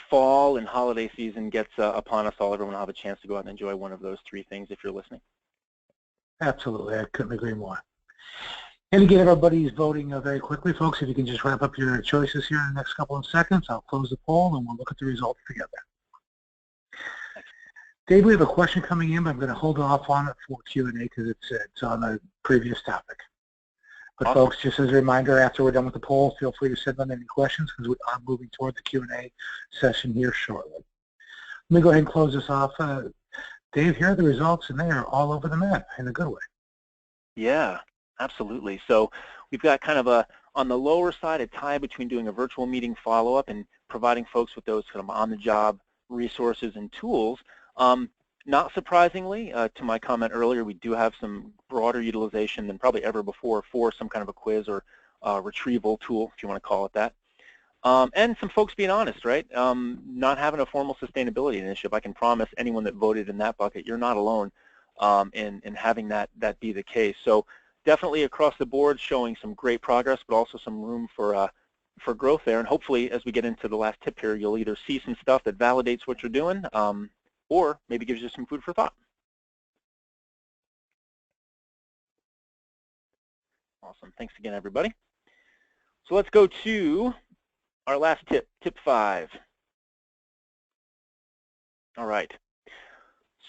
fall and holiday season gets upon us all, everyone will have a chance to go out and enjoy one of those 3 things if you're listening. Absolutely. I couldn't agree more. And again, everybody's voting very quickly. Folks, if you can just wrap up your choices here in the next couple of seconds, I'll close the poll and we'll look at the results together. Dave, we have a question coming in, but I'm going to hold off on it for Q&A because it's on a previous topic. But Awesome. Folks, just as a reminder, after we're done with the poll, feel free to send them any questions because we are moving toward the Q&A session here shortly. Let me go ahead and close this off. Dave, here are the results, and they are all over the map in a good way. Yeah, absolutely. So we've got kind of on the lower side, a tie between doing a virtual meeting follow-up and providing folks with those kind of on-the-job resources and tools. Not surprisingly, to my comment earlier, we do have some broader utilization than probably ever before for some kind of a quiz or retrieval tool, if you want to call it that. And some folks being honest, right? Not having a formal sustainability initiative. I can promise anyone that voted in that bucket, you're not alone in having that be the case. So definitely across the board showing some great progress, but also some room for for growth there, and hopefully as we get into the last tip here, you'll either see some stuff that validates what you're doing, or maybe gives you some food for thought. Awesome. Thanks again, everybody. So let's go to our last tip, tip 5. All right.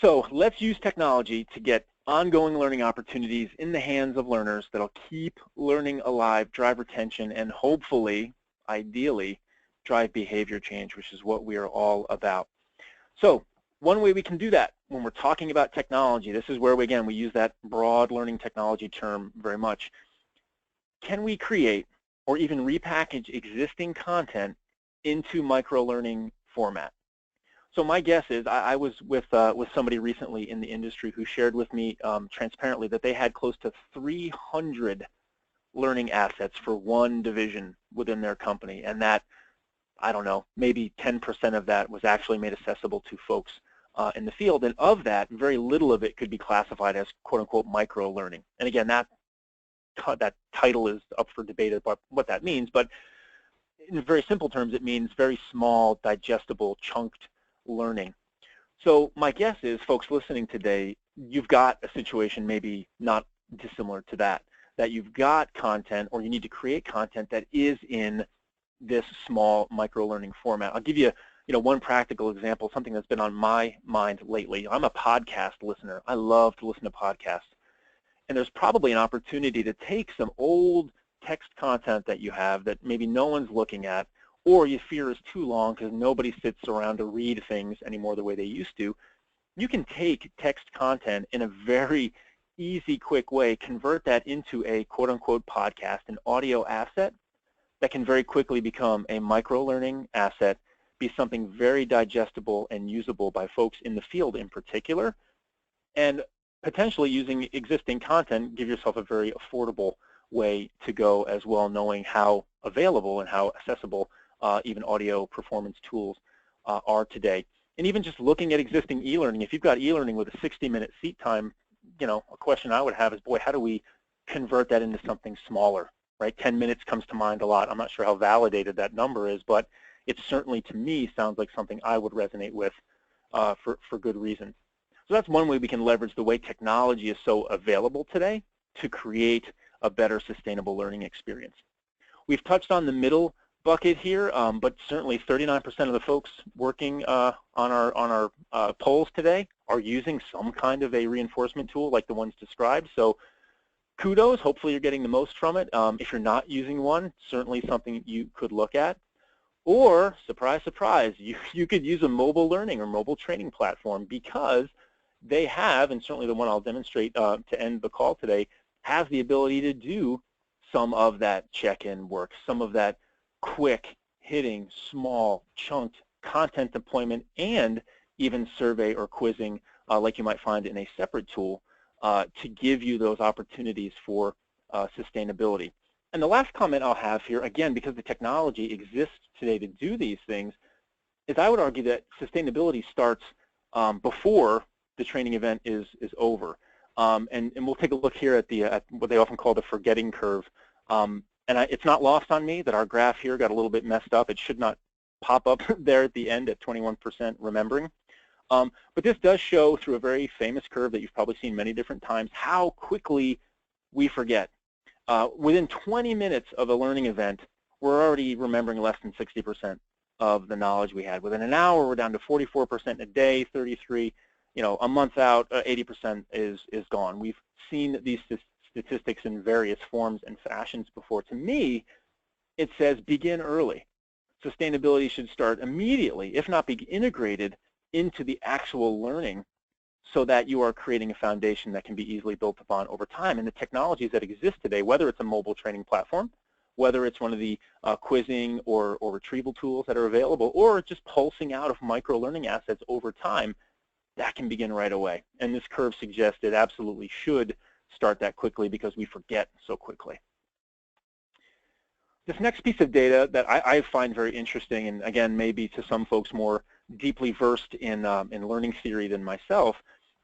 So let's use technology to get ongoing learning opportunities in the hands of learners that'll keep learning alive, drive retention, and hopefully, ideally, drive behavior change, which is what we are all about. So one way we can do that when we're talking about technology, this is where, we use that broad learning technology term very much. Can we create or even repackage existing content into micro-learning format? So my guess is, I was with somebody recently in the industry who shared with me transparently that they had close to 300 learning assets for one division within their company, and that, I don't know, maybe 10% of that was actually made accessible to folks in the field, and of that, very little of it could be classified as quote-unquote micro-learning. And again, that title is up for debate about what that means, but in very simple terms, it means very small, digestible, chunked learning. So my guess is, folks listening today, you've got a situation maybe not dissimilar to that you've got content, or you need to create content that is in this small micro-learning format. I'll give you, one practical example, something that's been on my mind lately. I'm a podcast listener. I love to listen to podcasts. And there's probably an opportunity to take some old text content that you have that maybe no one's looking at, or you fear is too long because nobody sits around to read things anymore the way they used to. You can take text content in a very easy, quick way, convert that into a quote-unquote podcast, an audio asset that can very quickly become a micro-learning asset, be something very digestible and usable by folks in the field in particular, and potentially using existing content, give yourself a very affordable way to go as well, knowing how available and how accessible even audio performance tools are today. And even just looking at existing e-learning, if you've got e-learning with a 60-minute seat time, a question I would have is, boy, how do we convert that into something smaller, right? 10 minutes comes to mind a lot. I'm not sure how validated that number is, but it certainly, to me, sounds like something I would resonate with for good reason. So that's one way we can leverage the way technology is so available today to create a better sustainable learning experience. We've touched on the middle bucket here, but certainly 39% of the folks working on our polls today are using some kind of a reinforcement tool like the ones described. So kudos, hopefully you're getting the most from it. If you're not using one, certainly something you could look at. Or, surprise, surprise, you could use a mobile learning or mobile training platform, because they have, and certainly the one I'll demonstrate to end the call today, has the ability to do some of that check-in work, some of that quick hitting, small, chunked content deployment, and even survey or quizzing like you might find in a separate tool to give you those opportunities for sustainability. And the last comment I'll have here, again, because the technology exists today to do these things, is I would argue that sustainability starts before the training event is over. And we'll take a look here at what they often call the forgetting curve. It's not lost on me that our graph here got a little bit messed up. It should not pop up there at the end at 21% remembering. But this does show through a very famous curve that you've probably seen many different times how quickly we forget. Within 20 minutes of a learning event, we're already remembering less than 60% of the knowledge we had. Within an hour, we're down to 44% a day, 33. A month out, 80% is gone. We've seen these statistics in various forms and fashions before. To me, it says begin early. Sustainability should start immediately, if not be integrated into the actual learning, so that you are creating a foundation that can be easily built upon over time. And the technologies that exist today, whether it's a mobile training platform, whether it's one of the quizzing or retrieval tools that are available, or just pulsing out of micro-learning assets over time, that can begin right away. And this curve suggests it absolutely should start that quickly, because we forget so quickly. This next piece of data that I find very interesting, and again, maybe to some folks more deeply versed in learning theory than myself,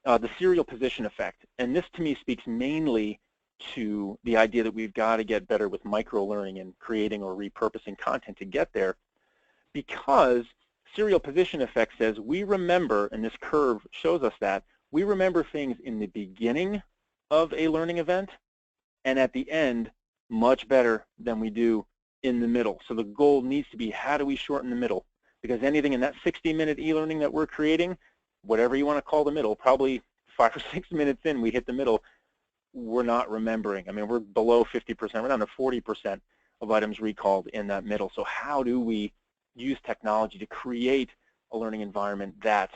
the serial position effect. And this to me speaks mainly to the idea that we've got to get better with micro-learning and creating or repurposing content to get there, because serial position effect says we remember, and this curve shows us that, we remember things in the beginning of a learning event and at the end much better than we do in the middle. So the goal needs to be, how do we shorten the middle? Because anything in that 60-minute e-learning that we're creating, whatever you want to call the middle, probably 5 or 6 minutes in, we hit the middle, we're not remembering. I mean, we're below 50%, we're down to 40% of items recalled in that middle. So how do we use technology to create a learning environment that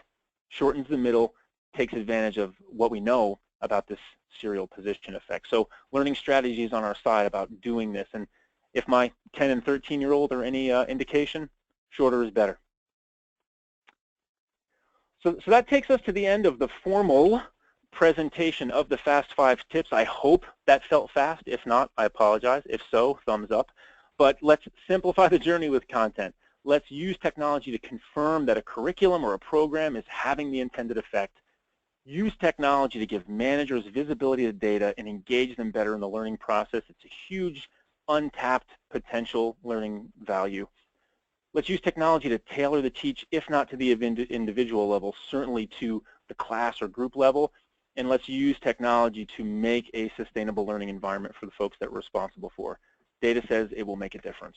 shortens the middle, takes advantage of what we know about this serial position effect? So learning strategies on our side about doing this. And if my 10 and 13-year-old are any indication, shorter is better. So that takes us to the end of the formal presentation of the Fast 5 tips. I hope that felt fast. If not, I apologize. If so, thumbs up. But let's simplify the journey with content. Let's use technology to confirm that a curriculum or a program is having the intended effect. Use technology to give managers visibility to data and engage them better in the learning process. It's a huge untapped potential learning value. Let's use technology to tailor the teach, if not to the individual level, certainly to the class or group level. And let's use technology to make a sustainable learning environment for the folks that we're responsible for. Data says it will make a difference.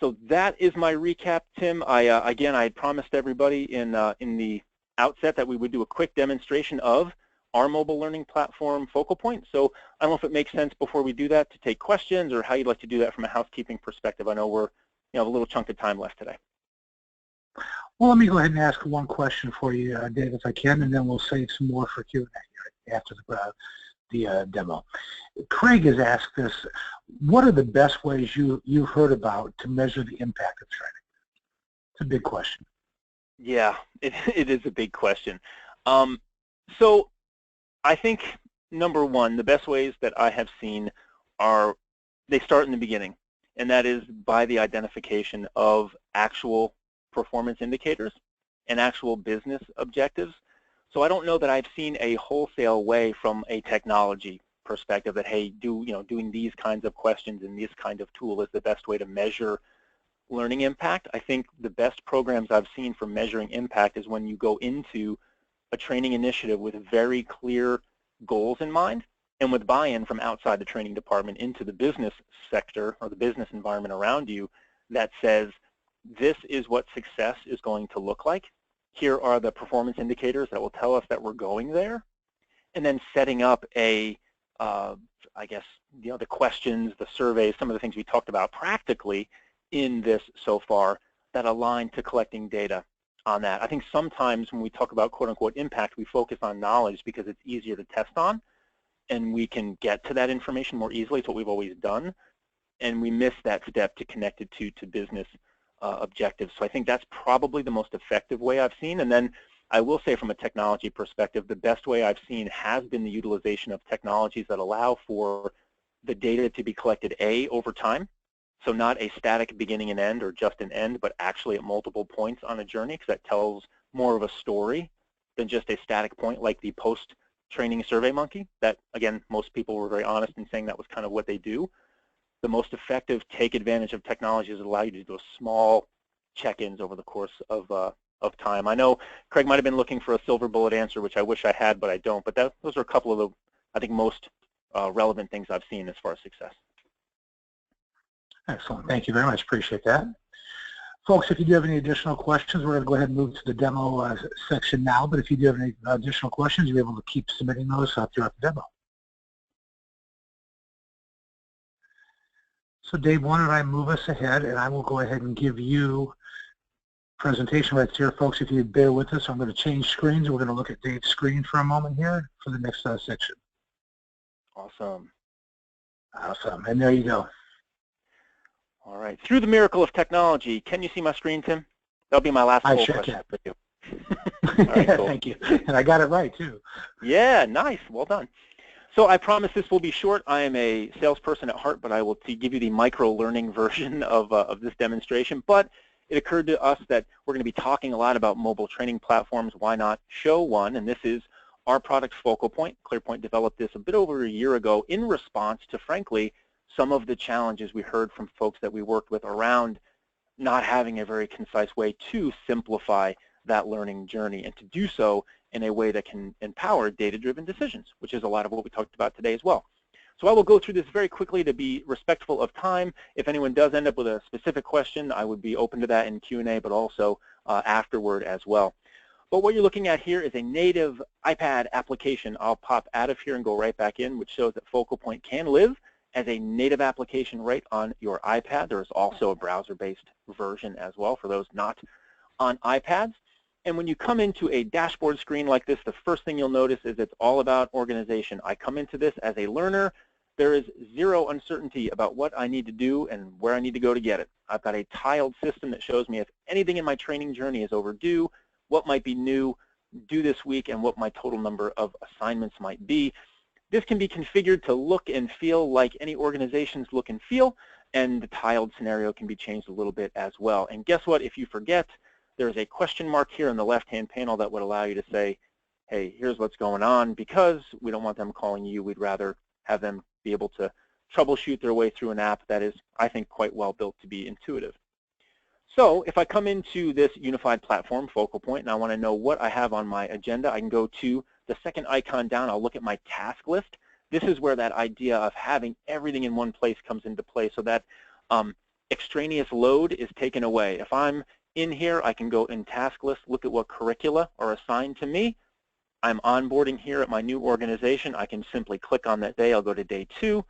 So that is my recap, Tim. Again, I had promised everybody in the outset that we would do a quick demonstration of our mobile learning platform Focal Point. So I don't know if it makes sense before we do that to take questions, or how you'd like to do that from a housekeeping perspective. I know we're have a little chunk of time left today. Well, let me go ahead and ask one question for you, Dave, if I can, and then we'll save some more for Q&A after the demo. Craig has asked us, what are the best ways you've heard about to measure the impact of training? It's a big question. Yeah, it is a big question. So I think, number one, the best ways that I have seen are, they start in the beginning, and that is by the identification of actual performance indicators and actual business objectives. So I don't know that I've seen a wholesale way from a technology perspective that, hey, doing these kinds of questions and this kind of tool is the best way to measure learning impact. I think the best programs I've seen for measuring impact is when you go into a training initiative with very clear goals in mind, and with buy-in from outside the training department into the business sector or the business environment around you that says, this is what success is going to look like. Here are the performance indicators that will tell us that we're going there. And then setting up a, I guess, the questions, the surveys, some of the things we talked about practically in this so far that align to collecting data on that. I think sometimes when we talk about quote-unquote impact, we focus on knowledge because it's easier to test on, and we can get to that information more easily. It's what we've always done, and we miss that step to connect it to business objectives. So I think that's probably the most effective way I've seen. And then I will say, from a technology perspective, the best way I've seen has been the utilization of technologies that allow for the data to be collected over time. So not a static beginning and end or just an end, but actually at multiple points on a journey, because that tells more of a story than just a static point like the post-training Survey Monkey. That, again, most people were very honest in saying that was kind of what they do. The most effective take advantage of technologies that allow you to do small check-ins over the course of time. I know Craig might have been looking for a silver bullet answer, which I wish I had, but I don't. But those are a couple of the, I think, most relevant things I've seen as far as success. Excellent. Thank you very much. Appreciate that. Folks, if you do have any additional questions, we're going to go ahead and move to the demo section now. But if you do have any additional questions, you'll be able to keep submitting those throughout the demo. So Dave, why don't I move us ahead, and I will go ahead and give you presentation rights here. Folks, if you bear with us, I'm going to change screens. We're going to look at Dave's screen for a moment here for the next section. Awesome. Awesome. And there you go. All right. Through the miracle of technology, can you see my screen, Tim? That'll be my last poll question for you. All right, cool. Thank you. And I got it right, too. Yeah, nice. Well done. So I promise this will be short. I am a salesperson at heart, but I will give you the micro-learning version of this demonstration. But it occurred to us that we're going to be talking a lot about mobile training platforms. Why not show one? And this is our product Focal Point. ClearPoint developed this a bit over a year ago in response to, frankly, some of the challenges we heard from folks that we worked with around not having a very concise way to simplify that learning journey, and to do so in a way that can empower data-driven decisions, which is a lot of what we talked about today as well. So I will go through this very quickly to be respectful of time. If anyone does end up with a specific question, I would be open to that in Q&A, but also afterward as well. But what you're looking at here is a native iPad application. I'll pop out of here and go right back in, which shows that Focal Point can live as a native application right on your iPad. There is also a browser-based version as well for those not on iPads. And when you come into a dashboard screen like this, the first thing you'll notice is it's all about organization. I come into this as a learner. There is zero uncertainty about what I need to do and where I need to go to get it. I've got a tiled system that shows me if anything in my training journey is overdue, what might be new, due this week, and what my total number of assignments might be. This can be configured to look and feel like any organization's look and feel, and the tiled scenario can be changed a little bit as well. And guess what? If you forget, there's a question mark here in the left-hand panel that would allow you to say, hey, here's what's going on, because we don't want them calling you. We'd rather have them be able to troubleshoot their way through an app that is, I think, quite well built to be intuitive. So if I come into this unified platform, Focal Point, and I want to know what I have on my agenda, I can go to the second icon down. I'll look at my task list. This is where that idea of having everything in one place comes into play, so that extraneous load is taken away. If I'm in here, I can go in task list, look at what curricula are assigned to me. I'm onboarding here at my new organization. I can simply click on that day. I'll go to day 2,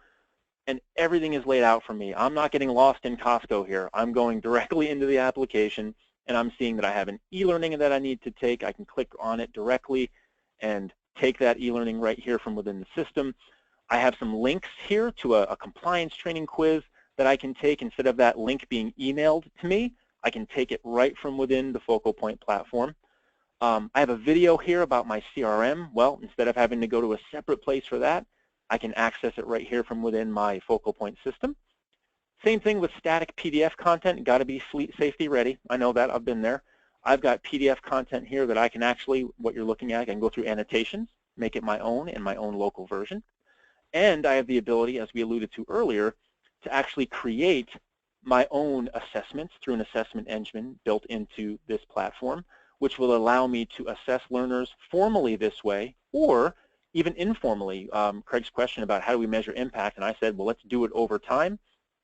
and everything is laid out for me. I'm not getting lost in Costco here. I'm going directly into the application, and I'm seeing that I have an e-learning that I need to take. I can click on it directly and take that e-learning right here from within the system. I have some links here to a compliance training quiz that I can take. Instead of that link being emailed to me, I can take it right from within the Focal Point platform. I have a video here about my CRM. Well, instead of having to go to a separate place for that, I can access it right here from within my Focal Point system. Same thing with static PDF content. Got to be fleet safety ready. I know that. I've been there. I've got PDF content here that I can actually, what you're looking at, I can go through annotations, make it my own in my own local version. And I have the ability, as we alluded to earlier, to actually create my own assessments through an assessment engine built into this platform, which will allow me to assess learners formally this way, or even informally. Craig's question about how do we measure impact, and I said, well, let's do it over time.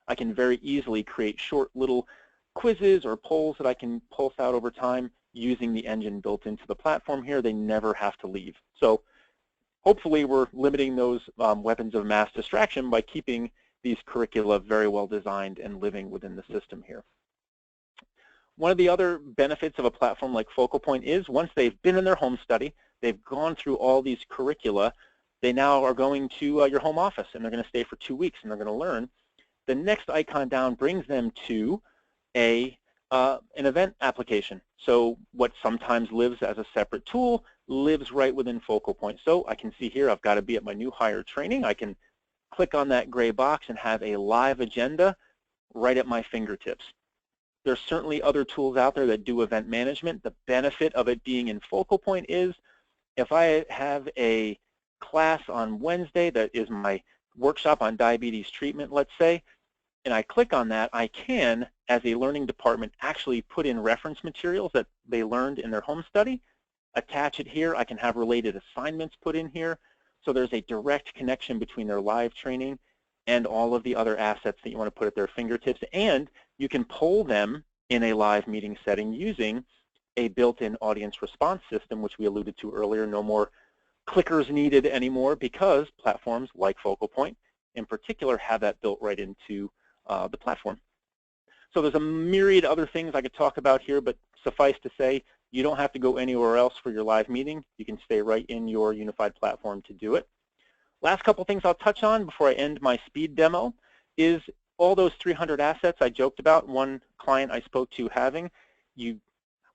I can very easily create short little quizzes or polls that I can pulse out over time using the engine built into the platform here. They never have to leave. So hopefully we're limiting those weapons of mass distraction by keeping these curricula very well designed and living within the system here. One of the other benefits of a platform like Focal Point is once they've been in their home study, they've gone through all these curricula, they now are going to your home office, and they're going to stay for 2 weeks, and they're going to learn. The next icon down brings them to an event application. So what sometimes lives as a separate tool lives right within Focal Point. So I can see here I've got to be at my new hire training. I can click on that gray box and have a live agenda right at my fingertips. There's certainly other tools out there that do event management. The benefit of it being in Focal Point is if I have a class on Wednesday that is my workshop on diabetes treatment, let's say, and I click on that, I can, as a learning department, actually put in reference materials that they learned in their home study, attach it here. I can have related assignments put in here. So there's a direct connection between their live training and all of the other assets that you want to put at their fingertips. And you can poll them in a live meeting setting using a built-in audience response system, which we alluded to earlier. No more clickers needed anymore because platforms like Focal Point in particular have that built right into the platform. So there's a myriad other things I could talk about here, but suffice to say, you don't have to go anywhere else for your live meeting. You can stay right in your unified platform to do it. Last couple things I'll touch on before I end my speed demo is all those 300 assets I joked about. One client I spoke to having, you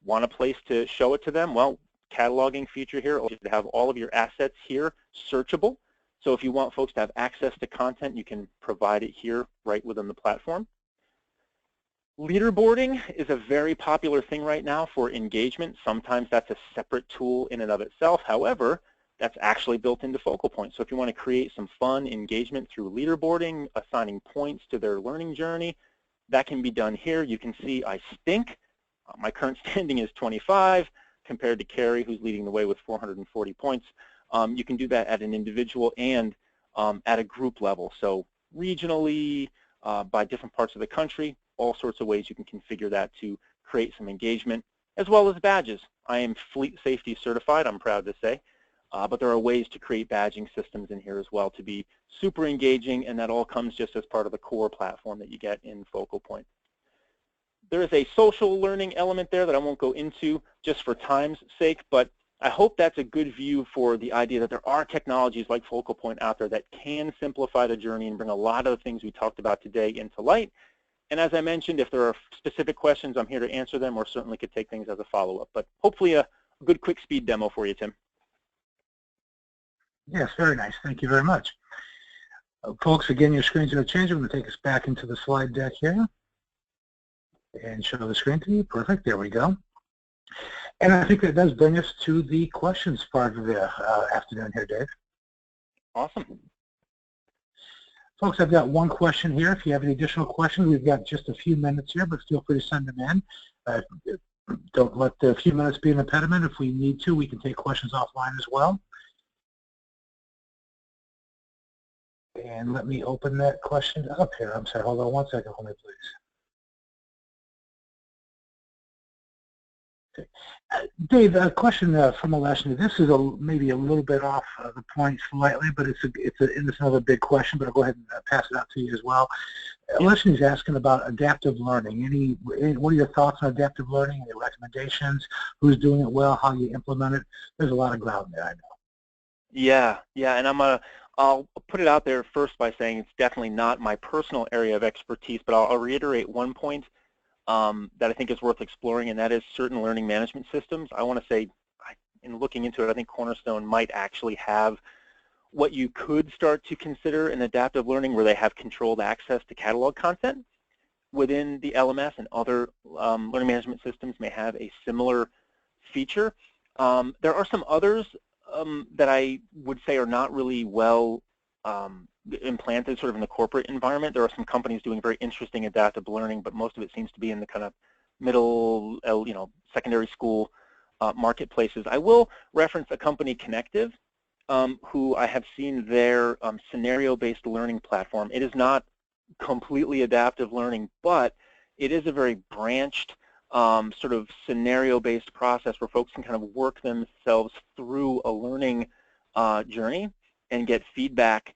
want a place to show it to them. Well, cataloging feature here, you have all of your assets here searchable. So if you want folks to have access to content, you can provide it here right within the platform. Leaderboarding is a very popular thing right now for engagement. Sometimes that's a separate tool in and of itself. However, that's actually built into Focal Point. So if you want to create some fun engagement through leaderboarding, assigning points to their learning journey, that can be done here. You can see I stink. My current standing is 25 compared to Carrie, who's leading the way with 440 points. You can do that at an individual and at a group level. So regionally, by different parts of the country, all sorts of ways you can configure that to create some engagement, as well as badges. I am fleet safety certified, I'm proud to say, but there are ways to create badging systems in here as well to be super engaging, and that all comes just as part of the core platform that you get in Focal Point. There is a social learning element there that I won't go into just for time's sake, but I hope that's a good view for the idea that there are technologies like Focal Point out there that can simplify the journey and bring a lot of the things we talked about today into light. And as I mentioned, if there are specific questions, I'm here to answer them, or certainly could take things as a follow-up. But hopefully a good quick speed demo for you, Tim. Yes, very nice. Thank you very much. Folks, again, your screen's going to change. I'm going to take us back into the slide deck here and show the screen to you. Perfect. There we go. And I think that does bring us to the questions part of the afternoon here, Dave. Awesome. Folks, I've got one question here. If you have any additional questions, we've got just a few minutes here, but feel free to send them in. Don't let the few minutes be an impediment. If we need to, we can take questions offline as well. And let me open that question up here. I'm sorry, hold on one second for me, please. Okay. Dave, a question from a lesson. This is maybe a little bit off the point slightly, but it's another big question, but I'll go ahead and pass it out to you as well. Yeah. Lesson is asking about adaptive learning. What are your thoughts on adaptive learning? Any recommendations? Who's doing it well? How you implement it? There's a lot of ground there, I know. Yeah, and I'll put it out there first by saying it's definitely not my personal area of expertise, but I'll reiterate one point that I think is worth exploring, and that is certain learning management systems. I want to say, in looking into it, I think Cornerstone might actually have what you could start to consider in adaptive learning, where they have controlled access to catalog content within the LMS, and other learning management systems may have a similar feature. There are some others that I would say are not really well implanted sort of in the corporate environment. There are some companies doing very interesting adaptive learning, but most of it seems to be in the kind of middle, secondary school marketplaces. I will reference a company, Connective, who I have seen their scenario-based learning platform. It is not completely adaptive learning, but it is a very branched sort of scenario-based process where folks can kind of work themselves through a learning journey and get feedback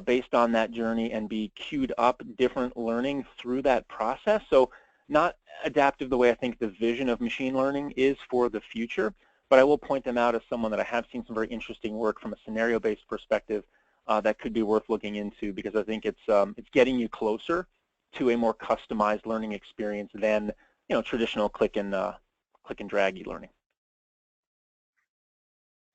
based on that journey and be queued up different learning through that process. So not adaptive the way I think the vision of machine learning is for the future, but I will point them out as someone that I have seen some very interesting work from a scenario-based perspective that could be worth looking into, because I think it's getting you closer to a more customized learning experience than traditional click and drag e-learning.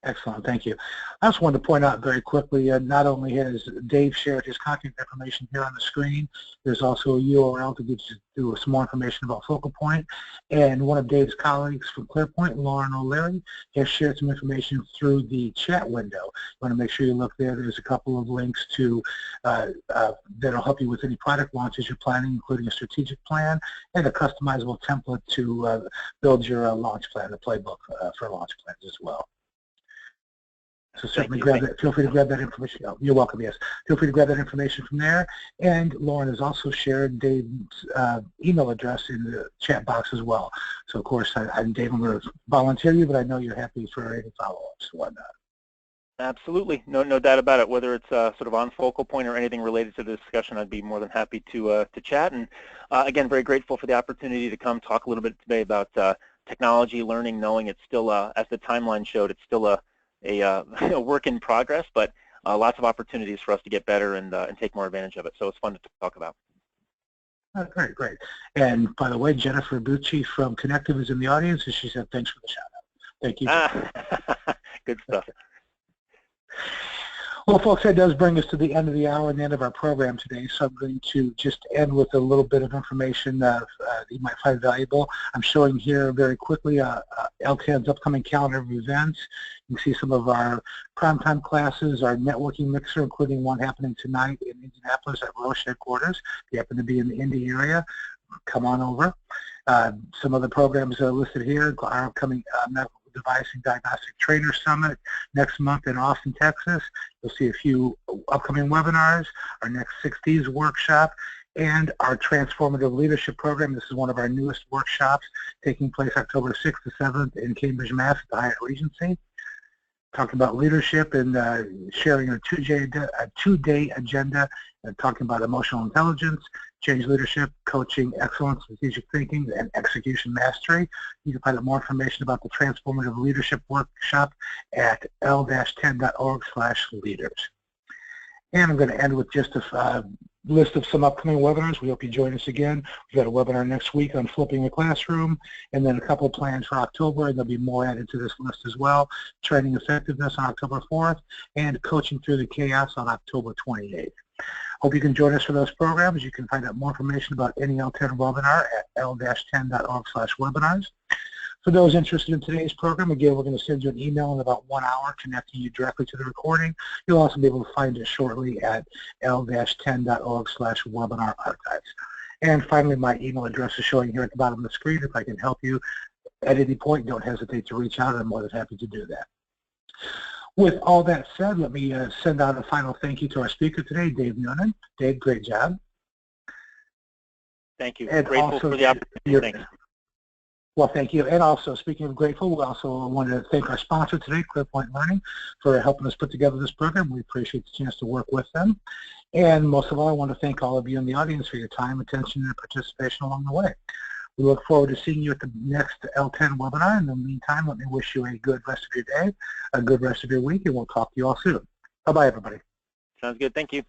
Excellent, thank you. I just wanted to point out very quickly, not only has Dave shared his contact information here on the screen, there's also a URL to get you some more information about Focal Point, and one of Dave's colleagues from ClearPoint, Lauren O'Leary, has shared some information through the chat window. You want to make sure you look there. There's a couple of links to that'll help you with any product launches you're planning, including a strategic plan and a customizable template to build your launch plan, the playbook for launch plans as well. So certainly grab that. Feel free to grab that information. Oh, you're welcome. Yes, feel free to grab that information from there. And Lauren has also shared Dave's email address in the chat box as well. So of course, Dave, I'm going to volunteer you, but I know you're happy for any follow-ups and whatnot. Absolutely, no doubt about it. Whether it's sort of on Focal Point or anything related to the discussion, I'd be more than happy to chat. And again, very grateful for the opportunity to come talk a little bit today about technology, learning, knowing it's still, as the timeline showed, it's still a work in progress, but lots of opportunities for us to get better and take more advantage of it. So it's fun to talk about. Great. And by the way, Jennifer Bucci from Connective is in the audience, and she said thanks for the shout out. Thank you. Good stuff. Well, folks, that does bring us to the end of the hour and the end of our program today, so I'm going to just end with a little bit of information that you might find valuable. I'm showing here very quickly L10's upcoming calendar of events. You can see some of our primetime classes, our networking mixer, including one happening tonight in Indianapolis at Roche headquarters. If you happen to be in the Indy area, come on over. Some of the programs listed here are upcoming medical device and diagnostic trainer summit next month in Austin, Texas. You'll see a few upcoming webinars, our next 6Ds workshop, and our transformative leadership program. This is one of our newest workshops taking place October 6th to 7th in Cambridge, Mass. at the Hyatt Regency. Talking about leadership and sharing a two-day agenda and talking about emotional intelligence, change leadership, coaching, excellence, strategic thinking, and execution mastery. You can find out more information about the Transformative Leadership Workshop at l-10.org/leaders. And I'm going to end with just a list of some upcoming webinars. We hope you join us again. We've got a webinar next week on flipping the classroom, and then a couple planned for October, and there'll be more added to this list as well. Training effectiveness on October 4th, and coaching through the chaos on October 28th. Hope you can join us for those programs. You can find out more information about any L10 webinar at l-10.org/webinars. For those interested in today's program, again, we're going to send you an email in about 1 hour connecting you directly to the recording. You'll also be able to find it shortly at l-10.org/webinar archives. And finally, my email address is showing here at the bottom of the screen. If I can help you at any point, don't hesitate to reach out. I'm more than happy to do that. With all that said, let me send out a final thank you to our speaker today, Dave Noonan. Dave, great job. Thank you. And grateful for the opportunity. Thanks. Well, thank you. And also, speaking of grateful, we also want to thank our sponsor today, ClearPoint Learning, for helping us put together this program. We appreciate the chance to work with them. And most of all, I want to thank all of you in the audience for your time, attention, and participation along the way. We look forward to seeing you at the next L10 webinar. In the meantime, let me wish you a good rest of your day, a good rest of your week, and we'll talk to you all soon. Bye-bye, everybody. Sounds good. Thank you.